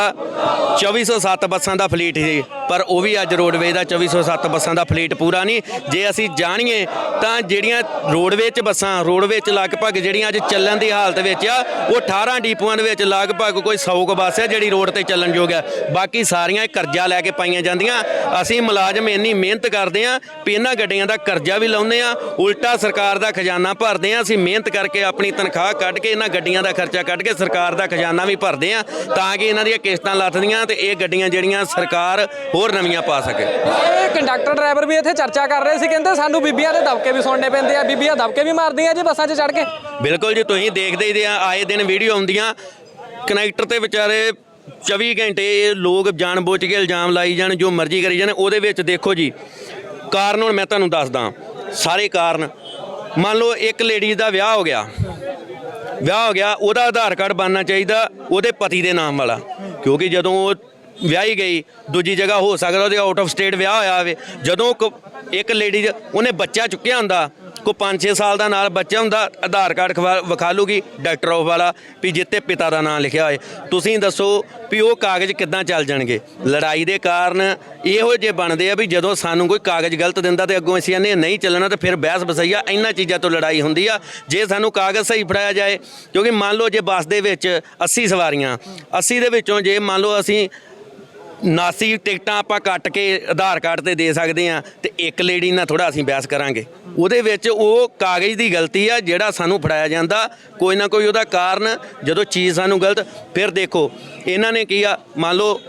2407 ਬੱਸਾਂ ਦਾ ਫਲੀਟ ਸੀ ਪਰ ਉਹ ਵੀ ਅੱਜ ਰੋਡਵੇਜ਼ ਦਾ 2407 ਬੱਸਾਂ ਦਾ ਫਲੀਟ ਪੂਰਾ ਨਹੀਂ। ਜੇ ਅਸੀਂ ਜਾਣੀਏ ਤਾਂ ਜਿਹੜੀਆਂ ਰੋਡਵੇਜ਼ 'ਚ ਬੱਸਾਂ ਰੋਡਵੇਜ਼ 'ਚ ਲਗਭਗ ਜਿਹੜੀਆਂ ਅੱਜ ਚੱਲਣ ਦੀ ਹਾਲਤ ਵਿੱਚ ਆ ਉਹ 18 ਡਿਪੂਆਂ ਦੇ ਵਿੱਚ ਲਗਭਗ ਕੋਈ 100 ਕੁ ਬੱਸ ਹੈ ਜਿਹੜੀ ਰੋਡ ਤੇ ਚੱਲਣ ਯੋਗ ਹੈ। ਬਾਕੀ ਸਾਰੀਆਂ ਕਰਜ਼ਾ ਲੈ ਕੇ ਪਾਈਆਂ ਜਾਂਦੀਆਂ। ਅਸੀਂ ਮੁਲਾਜ਼ਮ ਇੰਨੀ ਮਿਹਨਤ ਕਰਦੇ ਹਾਂ ਵੀ ਇਹਨਾਂ ਗੱਡੀਆਂ ਦਾ ਕਰਜ਼ਾ ਵੀ ਲਾਉਂਦੇ ਆ, ਉਲਟਾ ਸਰਕਾਰ ਦਾ ਖਜ਼ਾਨਾ ਭਰਦੇ ਆ। ਅਸੀਂ ਮਿਹਨਤ ਕਰਕੇ ਆਪਣੀ ਤਨਖਾਹ ਕੱਢ ਕੇ ਇਹਨਾਂ ਗੱਡੀਆਂ ਦਾ ਖਰਚਾ ਕੱਢ ਕੇ ਸਰਕਾਰ ਦਾ ਖਜ਼ਾਨਾ ਵੀ ਭਰਦੇ ਆ ਤਾਂ ਕਿ ਇਹਨਾਂ ਦੀਆਂ ਕਿਸ਼ਤਾਂ ਲੱਥਦੀਆਂ ਤੇ ਇਹ ਗੱਡੀਆਂ ਜਿਹੜੀਆਂ ਸਰਕਾਰ ਹੋਰ ਨਵੀਆਂ ਪਾ ਸਕੇ। ਇਹ ਕੰਡਕਟਰ ਡਰਾਈਵਰ ਵੀ ਇੱਥੇ ਚਰਚਾ ਕਰ ਰਹੇ ਸੀ, ਕਹਿੰਦੇ ਸਾਨੂੰ ਬੀਬੀਆਂ ਦੇ ਦਬਕੇ ਵੀ ਸੁਣਨੇ ਪੈਂਦੇ ਆ, ਬੀਬੀਆਂ ਦਬਕੇ ਵੀ ਮਾਰਦੀਆਂ ਜੀ ਬੱਸਾਂ 'ਚ ਚੜ੍ਹ ਕੇ। ਬਿਲਕੁਲ ਜੀ, ਤੁਸੀਂ ਦੇਖਦੇ ਹੀ ਆਏ ਦਿਨ ਵੀਡੀਓ ਆਉਂਦੀਆਂ ਕਨੈਕਟਰ ਤੇ ਵਿਚਾਰੇ 24 ਘੰਟੇ ਇਹ ਲੋਕ ਜਾਣਬੁੱਝ ਕੇ ਇਲਜ਼ਾਮ ਲਾਈ ਜਾਣ ਜੋ ਮਰਜ਼ੀ ਕਰੀ ਜਾਣ। ਉਹਦੇ ਵਿੱਚ ਦੇਖੋ ਜੀ ਕਾਰਨ ਹੁਣ ਮੈਂ ਤੁਹਾਨੂੰ ਦੱਸਦਾ ਸਾਰੇ ਕਾਰਨ। ਮੰਨ ਲਓ ਇੱਕ ਲੇਡੀਜ਼ ਦਾ ਵਿਆਹ ਹੋ ਗਿਆ ਉਹਦਾ ਆਧਾਰ ਕਾਰਡ ਬਣਨਾ ਚਾਹੀਦਾ ਉਹਦੇ ਪਤੀ ਦੇ ਨਾਮ ਵਾਲਾ ਕਿਉਂਕਿ ਜਦੋਂ ਉਹ ਵਿਆਹੀ ਗਈ ਦੂਜੀ ਜਗ੍ਹਾ ਹੋ ਸਕਦਾ ਉਹਦੇ ਆਊਟ ਆਫ ਸਟੇਟ ਵਿਆਹ ਹੋਇਆ ਹੋਵੇ। ਜਦੋਂ ਇੱਕ ਲੇਡੀਜ਼ ਉਹਨੇ ਬੱਚਾ ਚੁੱਕਿਆ ਹੁੰਦਾ ਕੋਈ 5-6 ਸਾਲ ਦਾ ਨਾਲ ਬੱਚਾ ਹੁੰਦਾ ਆਧਾਰ ਕਾਰਡ ਵਿਖਾ ਲੂਗੀ ਡਾਕਟਰ ਆਫ ਵਾਲਾ ਵੀ ਜਿੱਤੇ ਪਿਤਾ ਦਾ ਨਾਮ ਲਿਖਿਆ ਹੋਏ। ਤੁਸੀਂ ਦੱਸੋ ਵੀ ਉਹ ਕਾਗਜ਼ ਕਿੱਦਾਂ ਚੱਲ ਜਾਣਗੇ? ਲੜਾਈ ਦੇ ਕਾਰਨ ਇਹੋ ਜਿਹੇ ਬਣਦੇ ਆ ਵੀ ਜਦੋਂ ਸਾਨੂੰ ਕੋਈ ਕਾਗਜ਼ ਗਲਤ ਦਿੰਦਾ ਤੇ ਅੱਗੋਂ ਅਸੀਂ ਕਹਿੰਦੇ ਨਹੀਂ ਚੱਲਣਾ ਤੇ ਫਿਰ ਬਹਿਸ ਬਸਈਆ ਇਹਨਾਂ ਚੀਜ਼ਾਂ ਤੋਂ ਲੜਾਈ ਹੁੰਦੀ ਆ। ਜੇ ਸਾਨੂੰ ਕਾਗਜ਼ ਸਹੀ ਫੜਾਇਆ ਜਾਏ ਕਿਉਂਕਿ ਮੰਨ ਲਓ ਜੇ ਬੱਸ ਦੇ ਵਿੱਚ 80 ਸਵਾਰੀਆਂ 80 ਦੇ ਵਿੱਚੋਂ ਜੇ ਮੰਨ ਲਓ ਅਸੀਂ 79 ਟਿਕਟਾਂ ਆਪਾਂ ਕੱਟ ਕੇ ਆਧਾਰ ਕਾਰਡ ਤੇ ਦੇ ਸਕਦੇ ਆ ਤੇ ਇੱਕ ਲੇਡੀ ਨਾਲ ਥੋੜਾ ਅਸੀਂ ਬਹਿਸ ਕਰਾਂਗੇ। ਉਹਦੇ ਵਿੱਚ ਉਹ ਕਾਗਜ਼ ਦੀ ਗਲਤੀ ਆ ਜਿਹੜਾ ਸਾਨੂੰ ਫੜਾਇਆ ਜਾਂਦਾ ਕੋਈ ਨਾ ਕੋਈ ਉਹਦਾ ਕਾਰਨ ਜਦੋਂ ਚੀਜ਼ ਸਾਨੂੰ ਗਲਤ। ਫਿਰ ਦੇਖੋ ਇਹਨਾਂ ਨੇ ਕੀ ਆ ਮੰਨ ਲਓ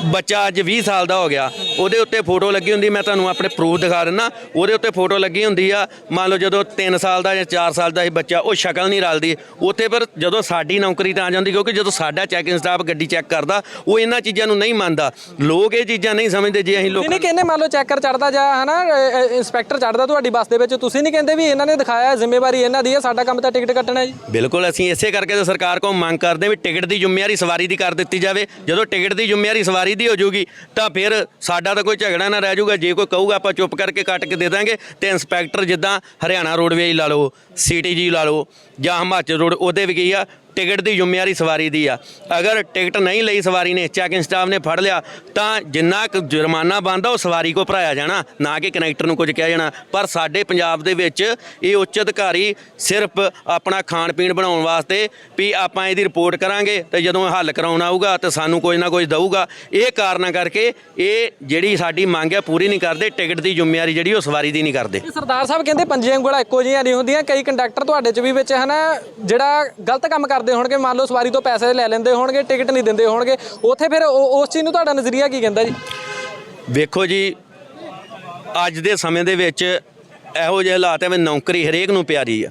ਬੱਚਾ ਅੱਜ 20 ਸਾਲ ਦਾ ਹੋ ਗਿਆ ਉਹਦੇ ਉੱਤੇ ਫੋਟੋ ਲੱਗੀ ਹੁੰਦੀ ਮੈਂ ਤੁਹਾਨੂੰ ਆਪਣੇ ਪ੍ਰੂਫ ਦਿਖਾ ਦਿੰਦਾ ਉਹਦੇ ਉੱਤੇ ਫੋਟੋ ਲੱਗੀ ਹੁੰਦੀ ਆ। ਮੰਨ ਲਓ ਜਦੋਂ 3 ਸਾਲ ਦਾ ਜਾਂ 4 ਸਾਲ ਦਾ ਸੀ ਬੱਚਾ ਉਹ ਸ਼ਕਲ ਨਹੀਂ ਰਲਦੀ ਉੱਥੇ। ਪਰ ਜਦੋਂ ਸਾਡੀ ਨੌਕਰੀ ਤਾਂ ਆ ਜਾਂਦੀ ਕਿਉਂਕਿ ਜਦੋਂ ਸਾਡਾ ਚੈਕਿੰਗ ਸਟਾਫ ਗੱਡੀ ਚੈੱਕ ਕਰਦਾ ਉਹ ਇਹਨਾਂ ਚੀਜ਼ਾਂ ਨੂੰ ਨਹੀਂ ਮੰਨਦਾ। ਲੋਕ ਇਹ ਚੀਜ਼ਾਂ ਨਹੀਂ ਸਮਝਦੇ। ਜੇ ਅਸੀਂ ਲੋਕ ਨਹੀਂ ਕਹਿੰਦੇ ਮੰਨ ਲਓ ਚੈਕਰ ਚੜਦਾ ਜਾਂ ਹਨਾ ਇੰਸਪੈਕਟਰ ਚੜਦਾ ਤੁਹਾਡੀ ਬੱਸ ਦੇ ਵਿੱਚ ਤੁਸੀਂ ਨਹੀਂ ਕਹਿੰਦੇ ਵੀ ਇਹਨਾਂ ਨੇ ਦਿਖਾਇਆ ਜ਼ਿੰਮੇਵਾਰੀ ਇਹਨਾਂ ਦੀ ਹੈ ਸਾਡਾ ਕੰਮ ਤਾਂ ਟਿਕਟ ਕੱਟਣਾ ਜੀ? ਬਿਲਕੁਲ, ਅਸੀਂ ਇਸੇ ਕਰਕੇ ਤਾਂ ਸਰਕਾਰ ਕੋਲ ਮੰਗ ਕਰਦੇ ਵੀ ਟਿਕਟ ਦੀ ਜ਼ਿੰਮੇਵਾਰੀ ਸਵਾਰੀ ਦੀ ਕਰ ਦਿੱਤੀ ਜਾਵੇ। ਜਦੋਂ ਟਿਕਟ ਦੀ ਜ਼ਿੰਮੇਵਾਰੀ ਸਵਾਰੀ ਦੀ ਹੋ ਜਾਊਗੀ ਤਾਂ ਫਿਰ ਸਾਡਾ ਤਾਂ ਕੋਈ ਝਗੜਾ ਨਾ ਰਹਿ ਜਾਊਗਾ। ਜੇ ਕੋਈ ਕਹੂਗਾ ਆਪਾਂ ਚੁੱਪ ਕਰਕੇ ਕੱਟ ਕੇ ਦੇ ਦਾਂਗੇ ਤੇ ਇੰਸਪੈਕਟਰ ਜਿੱਦਾਂ ਹਰਿਆਣਾ ਰੋਡਵੇਜ਼ ਲਾ ਲਓ CTG ਲਾ ਲਓ ਜਾਂ ਹਿਮਾਚਲ ਰੋਡ ਉਹਦੇ ਵੀ ਕੀ ਆ ਟਿਕਟ ਦੀ ਜ਼ਿੰਮੇਵਾਰੀ ਸਵਾਰੀ ਦੀ ਆ। ਅਗਰ ਟਿਕਟ ਨਹੀਂ ਲਈ ਸਵਾਰੀ ਨੇ ਚੈਕਿੰਗ ਸਟਾਫ ਨੇ ਫੜ ਲਿਆ ਤਾਂ ਜਿੰਨਾ ਕੁ ਜੁਰਮਾਨਾ ਬਣਦਾ ਉਹ ਸਵਾਰੀ ਕੋ ਭਰਾਇਆ ਜਾਣਾ ਨਾ ਕਿ ਕਨੈਕਟਰ ਨੂੰ ਕੁਝ ਕਿਹਾ ਜਾਣਾ। ਪਰ ਸਾਡੇ ਪੰਜਾਬ ਦੇ ਵਿੱਚ ਇਹ ਉੱਚ ਅਧਿਕਾਰੀ ਸਿਰਫ ਆਪਣਾ ਖਾਣ ਪੀਣ ਬਣਾਉਣ ਵਾਸਤੇ ਵੀ ਆਪਾਂ ਇਹਦੀ ਰਿਪੋਰਟ ਕਰਾਂਗੇ ਤੇ ਜਦੋਂ ਹੱਲ ਕਰਾਉਣਾ ਆਊਗਾ ਤਾਂ ਸਾਨੂੰ ਕੁਝ ਨਾ ਕੁਝ ਦਊਗਾ। ਇਹ ਕਾਰਨਾਂ ਕਰਕੇ ਇਹ ਜਿਹੜੀ ਸਾਡੀ ਮੰਗ ਹੈ ਪੂਰੀ ਨਹੀਂ ਕਰਦੇ। ਟਿਕਟ ਦੀ ਜ਼ਿੰਮੇਵਾਰੀ ਜਿਹੜੀ ਉਹ ਸਵਾਰੀ ਦੀ ਨਹੀਂ ਕਰਦੇ। ਸਰਦਾਰ ਸਾਹਿਬ ਕਹਿੰਦੇ ਪੰਜੇ ਉਂਗਲਾਂ ਇੱਕੋ ਜਿਹੀਆਂ ਨਹੀਂ ਹੁੰਦੀਆਂ। ਕਈ ਕੰਡਕਟਰ ਤੁਹਾਡੇ 'ਚ ਵੀ ਵਿੱਚ ਹਨਾ ਜਿਹੜਾ ਗਲਤ ਕੰਮ ਕਰਦੇ ਹੋਣਗੇ ਮੰਨ ਲਓ ਸਵਾਰੀ ਤੋਂ ਪੈਸੇ ਲੈ ਲੈਂਦੇ ਹੋਣਗੇ ਟਿਕਟ ਨਹੀਂ ਦਿੰਦੇ ਹੋਣਗੇ ਉੱਥੇ ਫਿਰ ਉਸ ਚੀਜ਼ ਨੂੰ ਤੁਹਾਡਾ ਨਜ਼ਰੀਆ ਕੀ ਕਹਿੰਦਾ ਜੀ? ਵੇਖੋ ਜੀ ਅੱਜ ਦੇ ਸਮੇਂ ਦੇ ਵਿੱਚ ਇਹੋ ਜਿਹੇ ਹਾਲਾਤ ਹੈ ਵੀ ਨੌਕਰੀ ਹਰੇਕ ਨੂੰ ਪਿਆਰੀ ਆ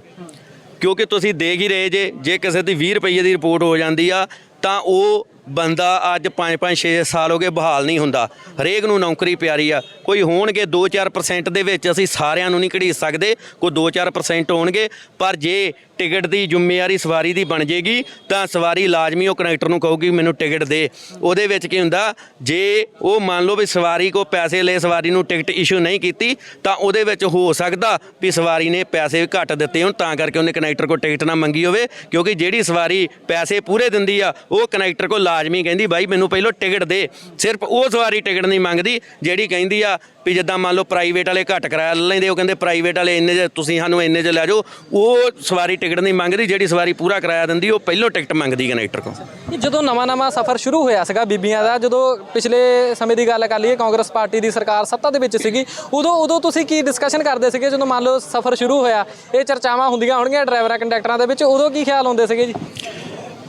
ਕਿਉਂਕਿ ਤੁਸੀਂ ਦੇਖ ਹੀ ਰਹੇ ਜੇ ਕਿਸੇ ਦੀ 20 ਰੁਪਏ ਦੀ ਰਿਪੋਰਟ ਹੋ ਜਾਂਦੀ ਆ ਤਾਂ ਉਹ ਬੰਦਾ ਅੱਜ 5-5 6 ਸਾਲ ਹੋ ਗਏ ਬਹਾਲ ਨਹੀਂ ਹੁੰਦਾ। ਹਰੇਕ ਨੂੰ ਨੌਕਰੀ ਪਿਆਰੀ ਆ। ਕੋਈ ਹੋਣਗੇ 2-4% ਦੇ ਵਿੱਚ ਅਸੀਂ ਸਾਰਿਆਂ ਨੂੰ ਨਹੀਂ ਘੜੀਸ ਸਕਦੇ ਕੋਈ 2-4% ਹੋਣਗੇ ਪਰ ਜੇ ਟਿਕਟ ਦੀ ਜ਼ਿੰਮੇਵਾਰੀ ਸਵਾਰੀ ਦੀ ਬਣ ਜੇਗੀ ਤਾਂ ਸਵਾਰੀ ਲਾਜ਼ਮੀ ਉਹ ਕਨੈਕਟਰ ਨੂੰ ਕਹੂਗੀ ਮੈਨੂੰ ਟਿਕਟ ਦੇ। ਉਹਦੇ ਵਿੱਚ ਕੀ ਹੁੰਦਾ ਜੇ ਉਹ ਮੰਨ ਲਓ ਵੀ ਸਵਾਰੀ ਕੋ ਪੈਸੇ ਲਏ ਸਵਾਰੀ ਨੂੰ ਟਿਕਟ ਇਸ਼ੂ ਨਹੀਂ ਕੀਤੀ ਤਾਂ ਉਹਦੇ ਵਿੱਚ ਹੋ ਸਕਦਾ ਵੀ ਸਵਾਰੀ ਨੇ ਪੈਸੇ ਘੱਟ ਦਿੱਤੇ ਹੋਣ ਤਾਂ ਕਰਕੇ ਉਹਨੇ ਕਨੈਕਟਰ ਕੋ ਟਿਕਟ ਨਾ ਮੰਗੀ ਹੋਵੇ ਕਿਉਂਕਿ ਜਿਹੜੀ ਸਵਾਰੀ ਪੈਸੇ ਪੂਰੇ ਦਿੰਦੀ ਆ ਉਹ ਕਨੈਕਟਰ ਕੋ ਲਾਜ਼ਮੀ ਕਹਿੰਦੀ ਬਾਈ ਮੈਨੂੰ ਪਹਿਲਾਂ ਟਿਕਟ ਦੇ। ਸਿਰਫ ਉਹ ਸਵਾਰੀ ਟਿਕਟ ਨਹੀਂ ਮੰਗਦੀ ਜਿਹੜੀ ਕਹਿੰਦੀ ਆ ਵੀ ਜਿੱਦਾਂ ਮੰਨ ਲਓ ਪ੍ਰਾਈਵੇਟ ਵਾਲੇ ਘੱਟ ਕਿਰਾਇਆ ਲੈ ਲੈਂਦੇ ਉਹ ਕਹਿੰਦੇ ਪ੍ਰਾਈਵੇਟ ਵਾਲੇ ਇੰਨੇ 'ਚ ਤੁਸੀਂ ਸਾਨੂੰ ਇੰਨੇ 'ਚ ਲੈ ਜਾਓ। ਉਹ ਸਵਾਰੀ ਟਿਕਟ ਨਹੀਂ ਮੰਗਦੀ ਜਿਹੜੀ ਸਵਾਰੀ ਪੂਰਾ ਕਿਰਾਇਆ ਦਿੰਦੀ ਉਹ ਪਹਿਲਾਂ ਟਿਕਟ ਮੰਗਦੀ ਕਨੈਕਟਰ ਕੋਲ। ਜਦੋਂ ਨਵਾਂ ਸਫ਼ਰ ਸ਼ੁਰੂ ਹੋਇਆ ਸੀਗਾ ਬੀਬੀਆਂ ਦਾ ਜਦੋਂ ਪਿਛਲੇ ਸਮੇਂ ਦੀ ਗੱਲ ਕਰ ਲਈਏ ਕਾਂਗਰਸ ਪਾਰਟੀ ਦੀ ਸਰਕਾਰ ਸੱਤਾ ਦੇ ਵਿੱਚ ਸੀਗੀ ਉਦੋਂ ਤੁਸੀਂ ਕੀ ਡਿਸਕਸ਼ਨ ਕਰਦੇ ਸੀਗੇ ਜਦੋਂ ਮੰਨ ਲਓ ਸਫ਼ਰ ਸ਼ੁਰੂ ਹੋਇਆ ਇਹ ਚਰਚਾਵਾਂ ਹੁੰਦੀਆਂ ਹੋਣਗੀਆਂ ਡਰਾਈਵਰਾਂ ਕੰਡਕਟਰਾਂ ਦੇ ਵਿੱਚ ਉਦੋਂ ਕੀ ਖਿਆਲ ਆਉਂਦੇ ਸੀਗੇ ਜੀ?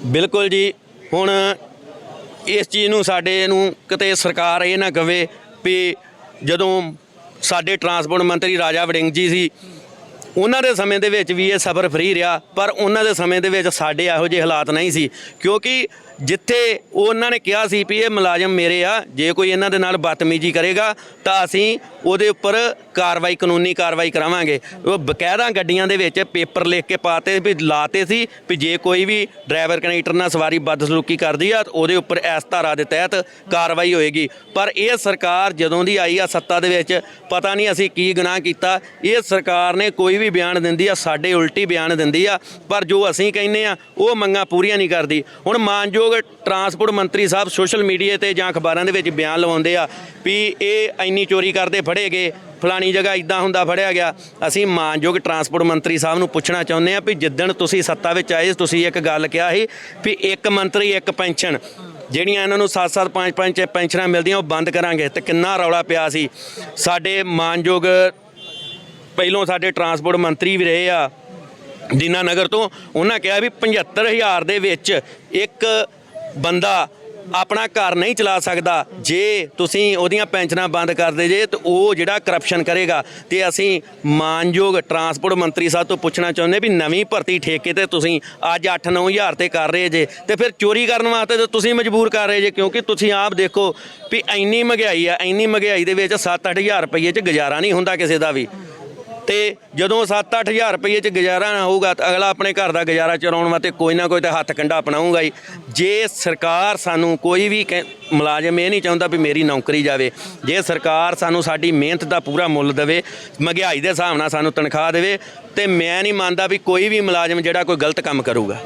ਬਿਲਕੁਲ ਜੀ, ਹੁਣ ਇਸ ਚੀਜ਼ ਨੂੰ ਸਾਡੇ ਨੂੰ ਕਿਤੇ ਸਰਕਾਰ ਇਹ ਨਾ ਕਵੇ ਵੀ ਜਦੋਂ ਸਾਡੇ ਟਰਾਂਸਪੋਰਟ ਮੰਤਰੀ ਰਾਜਾ ਵੜਿੰਗ ਜੀ ਸੀ ਉਹਨਾਂ ਦੇ ਸਮੇਂ ਦੇ ਵਿੱਚ ਵੀ ਇਹ ਸਫ਼ਰ ਫ੍ਰੀ ਰਿਹਾ ਪਰ ਉਹਨਾਂ ਦੇ ਸਮੇਂ ਦੇ ਵਿੱਚ ਸਾਡੇ ਇਹੋ ਜਿਹੇ ਹਾਲਾਤ ਨਹੀਂ ਸੀ ਕਿਉਂਕਿ ਜਿੱਥੇ ਉਹਨਾਂ ਨੇ ਕਿਹਾ ਸੀ ਵੀ ਇਹ ਮੁਲਾਜ਼ਮ ਮੇਰੇ ਆ, ਜੇ ਕੋਈ ਇਹਨਾਂ ਦੇ ਨਾਲ ਬਦਤਮੀਜ਼ੀ ਕਰੇਗਾ ਤਾਂ ਅਸੀਂ ਉਹਦੇ ਉੱਪਰ ਕਾਨੂੰਨੀ ਕਾਰਵਾਈ ਕਰਾਵਾਂਗੇ। ਉਹ ਬਕਾਇਦਾ ਗੱਡੀਆਂ ਦੇ ਵਿੱਚ ਪੇਪਰ ਲਿਖ ਕੇ ਪਾਤੇ ਵੀ ਲਾਤੇ ਸੀ ਵੀ ਜੇ ਕੋਈ ਵੀ ਡਰਾਈਵਰ ਕੰਡਕਟਰ ਨਾਲ ਸਵਾਰੀ ਬਦਸਲੂਕੀ ਕਰਦੀ ਆ ਉਹਦੇ ਉੱਪਰ ਇਸ ਧਾਰਾ ਦੇ ਤਹਿਤ ਕਾਰਵਾਈ ਹੋਏਗੀ। ਪਰ ਇਹ ਸਰਕਾਰ ਜਦੋਂ ਦੀ ਆਈ ਆ ਸੱਤਾ ਦੇ ਵਿੱਚ, ਪਤਾ ਨਹੀਂ ਅਸੀਂ ਕੀ ਗੁਨਾਹ ਕੀਤਾ। ਇਹ ਸਰਕਾਰ ਨੇ ਕੋਈ ਵੀ ਬਿਆਨ ਦਿੰਦੀ ਆ ਸਾਡੇ ਉਲਟੀ ਬਿਆਨ ਦਿੰਦੀ ਆ, ਪਰ ਜੋ ਅਸੀਂ ਕਹਿੰਦੇ ਆ ਉਹ ਮੰਗਾਂ ਪੂਰੀਆਂ ਨਹੀਂ ਕਰਦੀ। ਹੁਣ ਮਾਨਯੋਗ ਟਰਾਂਸਪੋਰਟ ਮੰਤਰੀ ਸਾਹਿਬ ਸੋਸ਼ਲ ਮੀਡੀਆ ਤੇ ਜਾਂ ਅਖਬਾਰਾਂ ਦੇ ਵਿੱਚ ਬਿਆਨ ਲਵਾਉਂਦੇ ਆ ਵੀ ਇਹ ਇੰਨੀ ਚੋਰੀ ਕਰਦੇ ਫੜੇ ਗਏ, ਫਲਾਣੀ ਜਗ੍ਹਾ ਇਦਾਂ ਹੁੰਦਾ ਫੜਿਆ ਗਿਆ। ਅਸੀਂ ਮਾਨਯੋਗ ਟਰਾਂਸਪੋਰਟ ਮੰਤਰੀ ਸਾਹਿਬ ਨੂੰ ਪੁੱਛਣਾ ਚਾਹੁੰਦੇ ਆ ਵੀ ਜਿੱਦਣ ਤੁਸੀਂ ਸੱਤਾ ਵਿੱਚ ਆਏ ਤੁਸੀਂ ਇੱਕ ਗੱਲ ਕਿਹਾ ਸੀ ਵੀ ਇੱਕ ਮੰਤਰੀ ਇੱਕ ਪੈਨਸ਼ਨ, ਜਿਹੜੀਆਂ ਇਹਨਾਂ ਨੂੰ 7-7 5-5 ਪੈਨਸ਼ਨਾਂ ਮਿਲਦੀਆਂ ਉਹ ਬੰਦ ਕਰਾਂਗੇ, ਤੇ ਕਿੰਨਾ ਰੌਲਾ ਪਿਆ ਸੀ। ਸਾਡੇ ਮਾਨਯੋਗ ਪਹਿਲੋਂ ਸਾਡੇ ਟਰਾਂਸਪੋਰਟ ਮੰਤਰੀ ਵੀ ਰਹੇ ਆ ਦੀਨਾ ਨਗਰ ਤੋਂ, ਉਹਨਾਂ ਕਿਹਾ ਵੀ 75,000 ਦੇ ਵਿੱਚ ਇੱਕ ਬੰਦਾ ਆਪਣਾ ਘਰ ਨਹੀਂ ਚਲਾ ਸਕਦਾ। ਜੇ ਤੁਸੀਂ ਉਹਦੀਆਂ ਪੈਨਸ਼ਨਾਂ ਬੰਦ ਕਰਦੇ ਜੇ ਤਾਂ ਉਹ ਜਿਹੜਾ ਕਰਪਸ਼ਨ ਕਰੇਗਾ। ਤੇ ਅਸੀਂ ਮਾਨਯੋਗ ਟਰਾਂਸਪੋਰਟ ਮੰਤਰੀ ਸਾਹਿਬ ਤੋਂ ਪੁੱਛਣਾ ਚਾਹੁੰਦੇ ਵੀ ਨਵੀਂ ਭਰਤੀ ਠੇਕੇ ਤੇ ਤੁਸੀਂ ਅੱਜ 8-9 ਹਜ਼ਾਰ ਤੇ ਕਰ ਰਹੇ ਜੇ, ਤੇ ਫਿਰ ਚੋਰੀ ਕਰਨ ਵਾਸਤੇ ਤਾਂ ਤੁਸੀਂ ਮਜਬੂਰ ਕਰ ਰਹੇ ਜੇ, ਕਿਉਂਕਿ ਤੁਸੀਂ ਆਪ ਦੇਖੋ ਵੀ ਇੰਨੀ ਮਹਿੰਗਾਈ ਆ, ਇੰਨੀ ਮਹਿੰਗਾਈ ਦੇ ਵਿੱਚ 7-8 ਹਜ਼ਾਰ ਰੁਪਈਏ 'ਚ ਗੁਜ਼ਾਰਾ ਨਹੀਂ ਹੁੰਦਾ ਕਿਸੇ ਦਾ ਵੀ। ਤੇ ਜਦੋਂ 7-8 ਹਜ਼ਾਰ ਰੁਪਈਏ 'ਚ ਗੁਜ਼ਾਰਾ ਨਾ ਹੋਊਗਾ ਤਾਂ ਅਗਲਾ ਆਪਣੇ ਘਰ ਦਾ ਗੁਜ਼ਾਰਾ ਚਲਾਉਣ ਵਾਸਤੇ ਕੋਈ ਨਾ ਕੋਈ ਤਾਂ ਹੱਥ ਕੰਡਾ ਅਪਣਾਊਗਾ ਹੀ। ਜੇ ਸਰਕਾਰ ਸਾਨੂੰ ਕੋਈ ਵੀ ਮੁਲਾਜ਼ਮ ਇਹ ਨਹੀਂ ਚਾਹੁੰਦਾ ਵੀ ਮੇਰੀ ਨੌਕਰੀ ਜਾਵੇ, ਜੇ ਸਰਕਾਰ ਸਾਨੂੰ ਸਾਡੀ ਮਿਹਨਤ ਦਾ ਪੂਰਾ ਮੁੱਲ ਦੇਵੇ, ਮਹਿੰਗਾਈ ਦੇ ਹਿਸਾਬ ਨਾਲ ਸਾਨੂੰ ਤਨਖਾਹ ਦੇਵੇ, ਤੇ ਮੈਂ ਨਹੀਂ ਮੰਨਦਾ ਵੀ ਕੋਈ ਵੀ ਮੁਲਾਜ਼ਮ ਜਿਹੜਾ ਕੋਈ ਗਲਤ ਕੰਮ ਕਰੂਗਾ।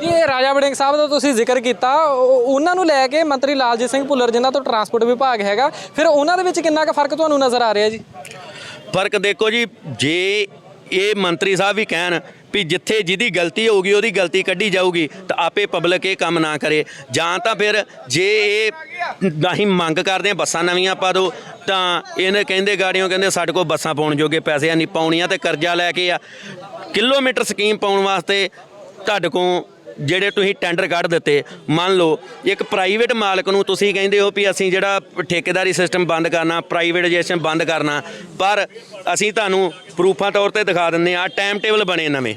ਇਹ ਰਾਜਾ ਵੜਿੰਗ ਸਾਹਿਬ ਦਾ ਤੁਸੀਂ ਜ਼ਿਕਰ ਕੀਤਾ, ਉਹਨਾਂ ਨੂੰ ਲੈ ਕੇ ਮੰਤਰੀ ਲਾਲਜੀਤ ਸਿੰਘ ਭੁੱਲਰ ਜਿਨ੍ਹਾਂ ਤੋਂ ਟਰਾਂਸਪੋਰਟ ਵਿਭਾਗ ਹੈਗਾ, ਫਿਰ ਉਹਨਾਂ ਦੇ ਵਿੱਚ ਕਿੰਨਾ ਕੁ ਫਰਕ ਤੁਹਾਨੂੰ ਨਜ਼ਰ ਆ ਰਿਹਾ ਜੀ? ਫਰਕ ਦੇਖੋ ਜੀ, ਜੇ ਇਹ ਮੰਤਰੀ ਸਾਹਿਬ ਵੀ ਕਹਿਣ ਵੀ ਜਿੱਥੇ ਜਿਹਦੀ ਗਲਤੀ ਹੋਊਗੀ ਉਹਦੀ ਗਲਤੀ ਕੱਢੀ ਜਾਊਗੀ ਤਾਂ ਆਪੇ ਪਬਲਿਕ ਇਹ ਕੰਮ ਨਾ ਕਰੇ, ਜਾਂ ਤਾਂ ਫਿਰ ਜੇ ਇਹ ਅਸੀਂ ਮੰਗ ਕਰਦੇ ਹਾਂ ਬੱਸਾਂ ਨਵੀਆਂ ਪਾ ਦਿਓ, ਤਾਂ ਇਹਨੇ ਕਹਿੰਦੇ ਗਾੜੀਆਂ ਕਹਿੰਦੇ ਸਾਡੇ ਕੋਲ ਬੱਸਾਂ ਪਾਉਣ ਜੋਗੇ ਪੈਸੇ ਨਹੀਂ, ਪਾਉਣੀਆਂ ਤੇ ਕਰਜ਼ਾ ਲੈ ਕੇ ਆ। ਕਿਲੋਮੀਟਰ ਸਕੀਮ ਪਾਉਣ ਵਾਸਤੇ ਤੁਹਾਡੇ ਕੋਲ ਜਿਹੜੇ ਤੁਸੀਂ ਟੈਂਡਰ ਕੱਢ ਦਿੱਤੇ, ਮੰਨ ਲਓ ਇੱਕ ਪ੍ਰਾਈਵੇਟ ਮਾਲਕ ਨੂੰ ਤੁਸੀਂ ਕਹਿੰਦੇ ਹੋ ਵੀ ਅਸੀਂ ਜਿਹੜਾ ਠੇਕੇਦਾਰੀ ਸਿਸਟਮ ਬੰਦ ਕਰਨਾ, ਪ੍ਰਾਈਵੇਟਾਈਜੇਸ਼ਨ ਬੰਦ ਕਰਨਾ, ਪਰ ਅਸੀਂ ਤੁਹਾਨੂੰ ਪ੍ਰੂਫਾਂ ਤੌਰ ਤੇ ਦਿਖਾ ਦਿੰਦੇ ਆ। ਟਾਈਮ ਟੇਬਲ ਬਣੇ, ਨਵੇਂ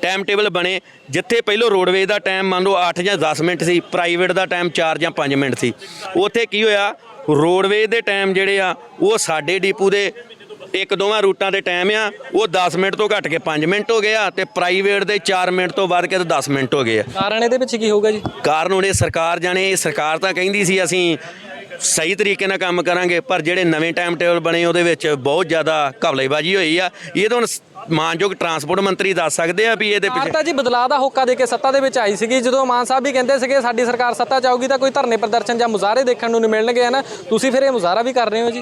ਟਾਈਮ ਟੇਬਲ ਬਣੇ, ਜਿੱਥੇ ਪਹਿਲੋਂ ਰੋਡਵੇਜ਼ ਦਾ ਟਾਈਮ ਮੰਨ ਲਓ 8 ਜਾਂ 10 ਮਿੰਟ ਸੀ, ਪ੍ਰਾਈਵੇਟ ਦਾ ਟਾਈਮ 4 ਜਾਂ 5 ਮਿੰਟ ਸੀ। ਉੱਥੇ ਕੀ ਹੋਇਆ, ਰੋਡਵੇਜ਼ ਦੇ ਟਾਈਮ ਜਿਹੜੇ ਆ ਉਹ ਸਾਡੇ ਡਿਪੂ ਦੇ ਇੱਕ ਦੋਵਾਂ ਰੂਟਾਂ ਦੇ ਟਾਈਮ ਆ ਉਹ 10 ਮਿੰਟ ਤੋਂ ਘੱਟ ਕੇ 5 ਮਿੰਟ ਹੋ ਗਏ ਆ, ਤੇ ਪ੍ਰਾਈਵੇਟ ਦੇ 4 ਮਿੰਟ ਤੋਂ ਵੱਧ ਕੇ ਤੇ 10 ਮਿੰਟ ਹੋ ਗਏ ਆ। ਕਾਰਨ ਇਹਦੇ ਵਿੱਚ ਕੀ ਹੋਊਗਾ ਜੀ? ਕਾਰਨ ਉਹਨੇ ਸਰਕਾਰ ਜਾਣੇ, ਇਹ ਸਰਕਾਰ ਤਾਂ ਕਹਿੰਦੀ ਸੀ ਅਸੀਂ ਸਹੀ ਤਰੀਕੇ ਨਾਲ ਕੰਮ ਕਰਾਂਗੇ, ਪਰ ਜਿਹੜੇ ਨਵੇਂ ਟਾਈਮ ਟੇਬਲ ਬਣੇ ਉਹਦੇ ਵਿੱਚ ਬਹੁਤ ਜ਼ਿਆਦਾ ਘਪਲੇਬਾਜ਼ੀ ਹੋਈ ਆ। ਇਹ ਤਾਂ ਹੁਣ ਮਾਨਯੋਗ ਟਰਾਂਸਪੋਰਟ ਮੰਤਰੀ ਦੱਸ ਸਕਦੇ ਆ ਵੀ ਇਹਦੇ ਪਿੱਛੇ ਤਾਂ ਜੀ ਬਦਲਾਅ ਦਾ ਹੋਕਾ ਦੇ ਕੇ ਸੱਤਾ ਦੇ ਵਿੱਚ ਆਈ ਸੀਗੀ। ਜਦੋਂ ਮਾਨ ਸਾਹਿਬ ਵੀ ਕਹਿੰਦੇ ਸੀਗੇ ਸਾਡੀ ਸਰਕਾਰ ਸੱਤਾ 'ਚ ਆਊਗੀ ਤਾਂ ਕੋਈ ਧਰਨੇ ਪ੍ਰਦਰਸ਼ਨ ਜਾਂ ਮੁਜ਼ਾਹਰੇ ਦੇਖਣ ਨੂੰ ਨਹੀਂ ਮਿਲਣਗੇ, ਹੈ ਨਾ, ਤੁਸੀਂ ਫਿਰ ਇਹ ਮੁਜ਼ਾਹਰਾ ਵੀ ਕਰ ਰਹੇ ਹੋ ਜੀ?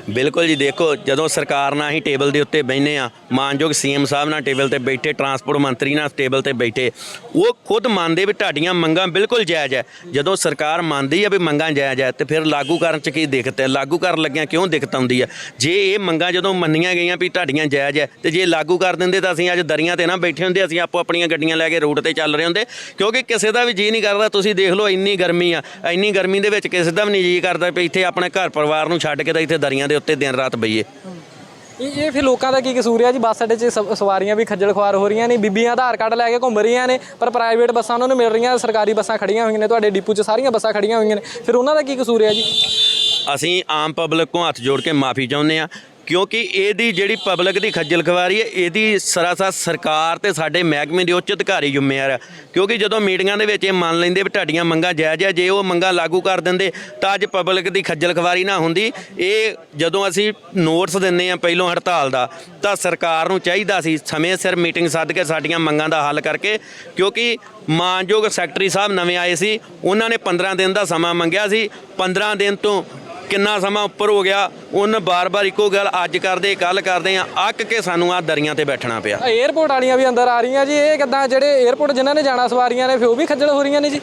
ਬਿਲਕੁਲ ਜੀ, ਦੇਖੋ ਜਦੋਂ ਸਰਕਾਰ ਨਾਲ ਹੀ ਟੇਬਲ ਦੇ ਉੱਤੇ ਬਹਿੰਦੇ ਆ, ਮਾਨਯੋਗ ਸੀਐਮ ਸਾਹਿਬ ਨਾਲ ਟੇਬਲ ਤੇ ਬੈਠੇ, ਟਰਾਂਸਪੋਰਟ ਮੰਤਰੀ ਨਾਲ ਟੇਬਲ ਤੇ ਬੈਠੇ, ਉਹ ਖੁਦ ਮੰਨਦੇ ਵੀ ਤੁਹਾਡੀਆਂ ਮੰਗਾਂ ਬਿਲਕੁਲ ਜਾਇਜ਼ ਹੈ। ਜਦੋਂ ਸਰਕਾਰ ਮੰਨਦੀ ਆ ਵੀ ਮੰਗਾਂ ਜਾਇਜ਼ ਹੈ ਤੇ ਫਿਰ ਲਾਗੂ ਕਰਨ 'ਚ ਕੀ ਦਿੱਕਤ ਹੈ? ਲਾਗੂ ਕਰਨ ਲੱਗਿਆਂ ਕਿਉਂ ਦਿੱਕਤ ਆਉਂਦੀ ਹੈ? ਜੇ ਇਹ ਮੰਗਾਂ ਜਦੋਂ ਮੰਨੀਆਂ ਗਈਆਂ ਵੀ ਤੁਹਾਡੀਆਂ ਜਾਇਜ਼ ਹੈ ਤੇ ਜੇ ਲਾਗੂ ਕਰ ਦਿੰਦੇ ਤਾਂ ਅਸੀਂ ਅੱਜ ਦਰੀਆਂ ਤੇ ਨਾ ਬੈਠੇ ਹੁੰਦੇ, ਅਸੀਂ ਆਪੋ ਆਪਣੀਆਂ ਗੱਡੀਆਂ ਲੈ ਕੇ ਰੋਡ ਤੇ ਚੱਲ ਰਹੇ ਹੁੰਦੇ, ਕਿਉਂਕਿ ਕਿਸੇ ਦਾ ਵੀ ਜੀਅ ਨਹੀਂ ਕਰਦਾ। ਤੁਸੀਂ ਦੇਖ ਲਓ ਇੰਨੀ ਗਰਮੀ ਆ, ਇੰਨੀ ਗਰਮੀ ਦੇ ਵਿੱਚ ਕਿਸੇ ਦਾ ਵੀ ਨਹੀਂ ਜੀਅ ਕਰਦਾ ਵੀ ਇੱਥੇ ਆਪਣੇ ਘਰ ਪਰਿਵਾਰ ਨੂੰ ਛੱਡ ਕੇ ਤਾਂ ਇੱਥੇ ਦਰੀਆਂ ਦੇ ਉੱਤੇ ਦਿਨ ਰਾਤ ਬਈਏ। ਇਹ ਫਿਰ ਲੋਕਾਂ ਦਾ ਕੀ ਕਸੂਰ ਹੈ ਜੀ? ਬੱਸ ਅੱਡੇ 'ਚ ਸਵਾਰੀਆਂ ਵੀ ਖੱਜਲ ਖੁਆਰ ਹੋ ਰਹੀਆਂ ਨੇ, ਬੀਬੀਆਂ ਆਧਾਰ ਕਾਰਡ ਲੈ ਕੇ ਘੁੰਮ ਰਹੀਆਂ ਨੇ, ਪਰ ਪ੍ਰਾਈਵੇਟ ਬੱਸਾਂ ਉਹਨਾਂ ਨੂੰ ਮਿਲ ਰਹੀਆਂ, ਸਰਕਾਰੀ ਬੱਸਾਂ ਖੜੀਆਂ ਹੋਈਆਂ ਨੇ, ਤੁਹਾਡੇ ਡਿਪੂ 'ਚ ਸਾਰੀਆਂ ਬੱਸਾਂ ਖੜੀਆਂ ਹੋਈਆਂ ਨੇ, ਫਿਰ ਉਹਨਾਂ ਦਾ ਕੀ ਕਸੂਰ ਹੈ ਜੀ? ਅਸੀਂ ਆਮ ਪਬਲਿਕ ਕੋਲ ਹੱਥ ਜੋੜ ਕੇ ਮਾਫੀ ਚਾਹੁੰਦੇ ਹਾਂ, ਕਿਉਂਕਿ ਇਹਦੀ ਜਿਹੜੀ ਪਬਲਿਕ ਦੀ ਖੱਜਲ ਖਵਾਰੀ ਹੈ ਇਹਦੀ ਸਰਾਸਰ ਸਰਕਾਰ ਤੇ ਸਾਡੇ ਮਹਿਕਮੇ ਦੇ ਉੱਚ ਅਧਿਕਾਰੀ ਜ਼ਿੰਮੇਵਾਰ ਹੈ। ਕਿਉਂਕਿ ਜਦੋਂ ਮੀਟਿੰਗਾਂ ਦੇ ਵਿੱਚ ਇਹ ਮੰਨ ਲੈਂਦੇ ਵੀ ਤੁਹਾਡੀਆਂ ਮੰਗਾਂ ਜਾਇਜ਼ ਹੈ, ਜੇ ਉਹ ਮੰਗਾਂ ਲਾਗੂ ਕਰ ਦਿੰਦੇ ਤਾਂ ਅੱਜ ਪਬਲਿਕ ਦੀ ਖੱਜਲ ਖਵਾਰੀ ਨਾ ਹੁੰਦੀ। ਇਹ ਜਦੋਂ ਅਸੀਂ ਨੋਟਿਸ ਦਿੰਦੇ ਹਾਂ ਪਹਿਲੋਂ ਹੜਤਾਲ ਦਾ, ਤਾਂ ਸਰਕਾਰ ਨੂੰ ਚਾਹੀਦਾ ਸੀ ਸਮੇਂ ਸਿਰ ਮੀਟਿੰਗ ਸੱਦ ਕੇ ਸਾਡੀਆਂ ਮੰਗਾਂ ਦਾ ਹੱਲ ਕਰਕੇ, ਕਿਉਂਕਿ ਮਾਨਯੋਗ ਸੈਕਟਰੀ ਸਾਹਿਬ ਨਵੇਂ ਆਏ ਸੀ, ਉਹਨਾਂ ਨੇ 15 ਦਿਨ ਦਾ ਸਮਾਂ ਮੰਗਿਆ ਸੀ, 15 ਦਿਨ ਤੋਂ ਕਿੰਨਾ ਸਮਾਂ ਉੱਪਰ ਹੋ ਗਿਆ, ਉਹਨ ਬਾਰ-ਬਾਰ ਇੱਕੋ ਗੱਲ ਅੱਜ ਕਰਦੇ ਕੱਲ ਕਰਦੇ ਆ, ਅੱਕ ਕੇ ਸਾਨੂੰ ਆ ਦਰੀਆਂ ਤੇ ਬੈਠਣਾ ਪਿਆ। ਏਅਰਪੋਰਟ ਵਾਲੀਆਂ ਵੀ ਅੰਦਰ ਆ ਰਹੀਆਂ ਜੀ, ਇਹ ਕਿੱਦਾਂ? ਜਿਹੜੇ ਏਅਰਪੋਰਟ ਜਿਨ੍ਹਾਂ ਨੇ ਜਾਣਾ ਸਵਾਰੀਆਂ ਨੇ ਫਿਰ ਉਹ ਵੀ ਖੱਜਲ ਹੋ ਰਹੀਆਂ ਨੇ ਜੀ?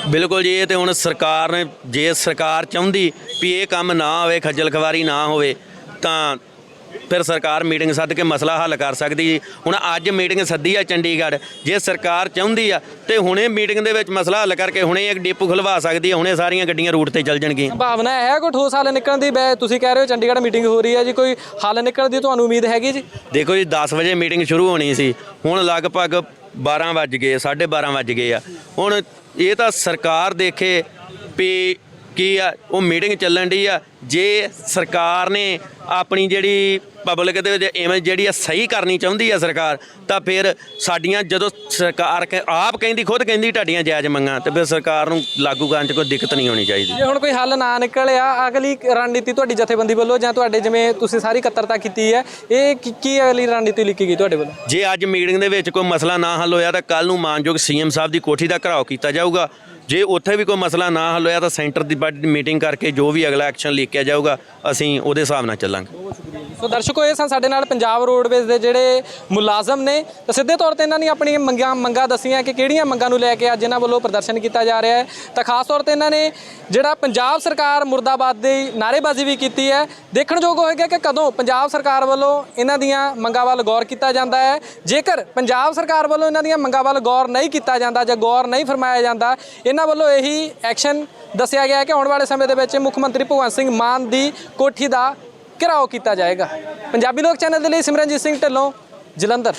ਬਿਲਕੁਲ ਜੀ, ਇਹ ਤੇ ਹੁਣ ਸਰਕਾਰ ਨੇ, ਜੇ ਸਰਕਾਰ ਚਾਹੁੰਦੀ ਵੀ ਇਹ ਕੰਮ ਨਾ ਹੋਵੇ, ਖੱਜਲ ਖਵਾਰੀ ਨਾ ਹੋਵੇ, ਤਾਂ ਫਿਰ ਸਰਕਾਰ ਮੀਟਿੰਗ ਸੱਦ ਕੇ ਮਸਲਾ ਹੱਲ ਕਰ ਸਕਦੀ ਜੀ। ਹੁਣ ਅੱਜ ਮੀਟਿੰਗ ਸੱਦੀ ਆ ਚੰਡੀਗੜ੍ਹ, ਜੇ ਸਰਕਾਰ ਚਾਹੁੰਦੀ ਆ ਤੇ ਹੁਣੇ ਮੀਟਿੰਗ ਦੇ ਵਿੱਚ ਮਸਲਾ ਹੱਲ ਕਰਕੇ ਹੁਣੇ ਇੱਕ ਡਿਪੂ ਖੁਲਵਾ ਸਕਦੀ ਆ, ਹੁਣੇ ਸਾਰੀਆਂ ਗੱਡੀਆਂ ਰੂਟ ਤੇ ਚੱਲ ਜਾਣਗੀਆਂ। ਭਾਵਨਾ ਹੈ ਕੋਈ ਠੋਸ ਹੱਲ ਨਿਕਲਣ ਦੀ? ਤੁਸੀਂ ਕਹਿ ਰਹੇ ਹੋ ਚੰਡੀਗੜ੍ਹ ਮੀਟਿੰਗ ਹੋ ਰਹੀ ਹੈ ਜੀ, ਕੋਈ ਹੱਲ ਨਿਕਲਣ ਦੀ ਤੁਹਾਨੂੰ ਉਮੀਦ ਹੈਗੀ ਜੀ? ਦੇਖੋ ਜੀ 10 ਵਜੇ ਮੀਟਿੰਗ ਸ਼ੁਰੂ ਹੋਣੀ ਸੀ, ਹੁਣ ਲਗਭਗ 12 ਵੱਜ ਗਏ 12:30 ਵੱਜ ਗਏ ਆ। ਹੁਣ ਇਹ ਤਾਂ ਸਰਕਾਰ ਦੇਖੇ ਵੀ ਕੀ ਆ ਉਹ ਮੀਟਿੰਗ ਚੱਲਣ ਡਈ ਆ। ਜੇ ਸਰਕਾਰ ਨੇ ਆਪਣੀ ਜਿਹੜੀ ਪਬਲਿਕ ਦੇ ਵਿੱਚ ਇਮੇਜ ਜਿਹੜੀ ਆ ਸਹੀ ਕਰਨੀ ਚਾਹੁੰਦੀ ਆ ਸਰਕਾਰ, ਤਾਂ ਫਿਰ ਸਾਡੀਆਂ ਜਦੋਂ ਸਰਕਾਰ ਆਪ ਕਹਿੰਦੀ ਖੁਦ ਕਹਿੰਦੀ ਤੁਹਾਡੀਆਂ ਜਾਇਜ਼ ਮੰਗਾਂ, ਤੇ ਫਿਰ ਸਰਕਾਰ ਨੂੰ ਲਾਗੂ ਕਰਨ 'ਚ ਕੋਈ ਦਿੱਕਤ ਨਹੀਂ ਹੋਣੀ ਚਾਹੀਦੀ। ਜੇ ਹੁਣ ਕੋਈ ਹੱਲ ਨਾ ਨਿਕਲਿਆ, ਅਗਲੀ ਰਣਨੀਤੀ ਤੁਹਾਡੀ ਜਥੇਬੰਦੀ ਵੱਲੋਂ ਜਾਂ ਤੁਹਾਡੇ ਜਿਵੇਂ ਤੁਸੀਂ ਸਾਰੀ ਇਕੱਤਰਤਾ ਕੀਤੀ ਹੈ, ਇਹ ਕੀ ਅਗਲੀ ਰਣਨੀਤੀ ਲਿਖੀ ਗਈ ਤੁਹਾਡੇ ਵੱਲੋਂ? ਜੇ ਅੱਜ ਮੀਟਿੰਗ ਦੇ ਵਿੱਚ ਕੋਈ ਮਸਲਾ ਨਾ ਹੱਲ ਹੋਇਆ ਤਾਂ ਕੱਲ ਨੂੰ ਮਾਨਯੋਗ ਸੀਐਮ ਸਾਹਿਬ ਦੀ ਕੋਠੀ ਦਾ ਘਿਰਾਓ ਕੀਤਾ ਜਾਊਗਾ। ਜੇ ਉੱਥੇ ਵੀ ਕੋਈ ਮਸਲਾ ਨਾ ਹੱਲ ਹੋਇਆ ਤਾਂ ਸੈਂਟਰ ਦੀ ਮੀਟਿੰਗ ਕਰਕੇ ਜੋ ਵੀ ਅਗਲਾ ਐਕਸ਼ਨ ਲਿਖਿਆ ਜਾਊਗਾ ਅਸੀਂ ਉਹਦੇ ਹਿਸਾਬ ਨਾਲ ਚੱਲਾਂਗੇ। ਸੋ ਦਰਸ਼ਕੋ, ਇਹ ਸਨ ਸਾਡੇ ਨਾਲ ਪੰਜਾਬ ਰੋਡਵੇਜ਼ ਦੇ ਜਿਹੜੇ ਮੁਲਾਜ਼ਮ ਨੇ, ਤਾਂ ਸਿੱਧੇ ਤੌਰ ਤੇ ਇਹਨਾਂ ਨੇ ਆਪਣੀਆਂ ਮੰਗਾਂ ਦੱਸੀਆਂ ਕਿ ਕਿਹੜੀਆਂ ਮੰਗਾਂ ਨੂੰ ਲੈ ਕੇ ਅੱਜ ਇਹਨਾਂ ਵੱਲੋਂ ਪ੍ਰਦਰਸ਼ਨ ਕੀਤਾ ਜਾ ਰਿਹਾ ਹੈ। ਤਾਂ ਖਾਸ ਤੌਰ ਤੇ ਇਹਨਾਂ ਨੇ ਜਿਹੜਾ ਪੰਜਾਬ ਸਰਕਾਰ ਮੁਰਦਾਬਾਦ ਦੀ ਨਾਅਰੇਬਾਜ਼ੀ ਵੀ ਕੀਤੀ ਹੈ। ਦੇਖਣਯੋਗ ਹੋਏਗਾ ਕਿ ਕਦੋਂ ਪੰਜਾਬ ਸਰਕਾਰ ਵੱਲੋਂ ਇਹਨਾਂ ਦੀਆਂ ਮੰਗਾਂ ਵੱਲ ਗੌਰ ਕੀਤਾ ਜਾਂਦਾ ਹੈ। ਜੇਕਰ ਪੰਜਾਬ ਸਰਕਾਰ ਵੱਲੋਂ ਇਹਨਾਂ ਦੀਆਂ ਮੰਗਾਂ ਵੱਲ ਗੌਰ ਨਹੀਂ ਕੀਤਾ ਜਾਂਦਾ ਜਾਂ ਗੌਰ ਨਹੀਂ ਫਰਮਾਇਆ ਜਾਂਦਾ, ਇਹਨਾਂ ਵੱਲੋਂ ਇਹੀ ਐਕਸ਼ਨ ਦੱਸਿਆ ਗਿਆ ਕਿ ਆਉਣ ਵਾਲੇ ਸਮੇਂ ਦੇ ਵਿੱਚ ਮੁੱਖ ਮੰਤਰੀ ਭਗਵੰਤ ਸਿੰਘ ਮਾਨ ਦੀ ਕੋਠੀ ਦਾ ਘਿਰਾਓ ਕੀਤਾ ਜਾਏਗਾ। ਪੰਜਾਬੀ ਲੋਕ ਚੈਨਲ ਦੇ ਲਈ ਸਿਮਰਨਜੀਤ ਸਿੰਘ ਢਿੱਲੋਂ, ਜਲੰਧਰ।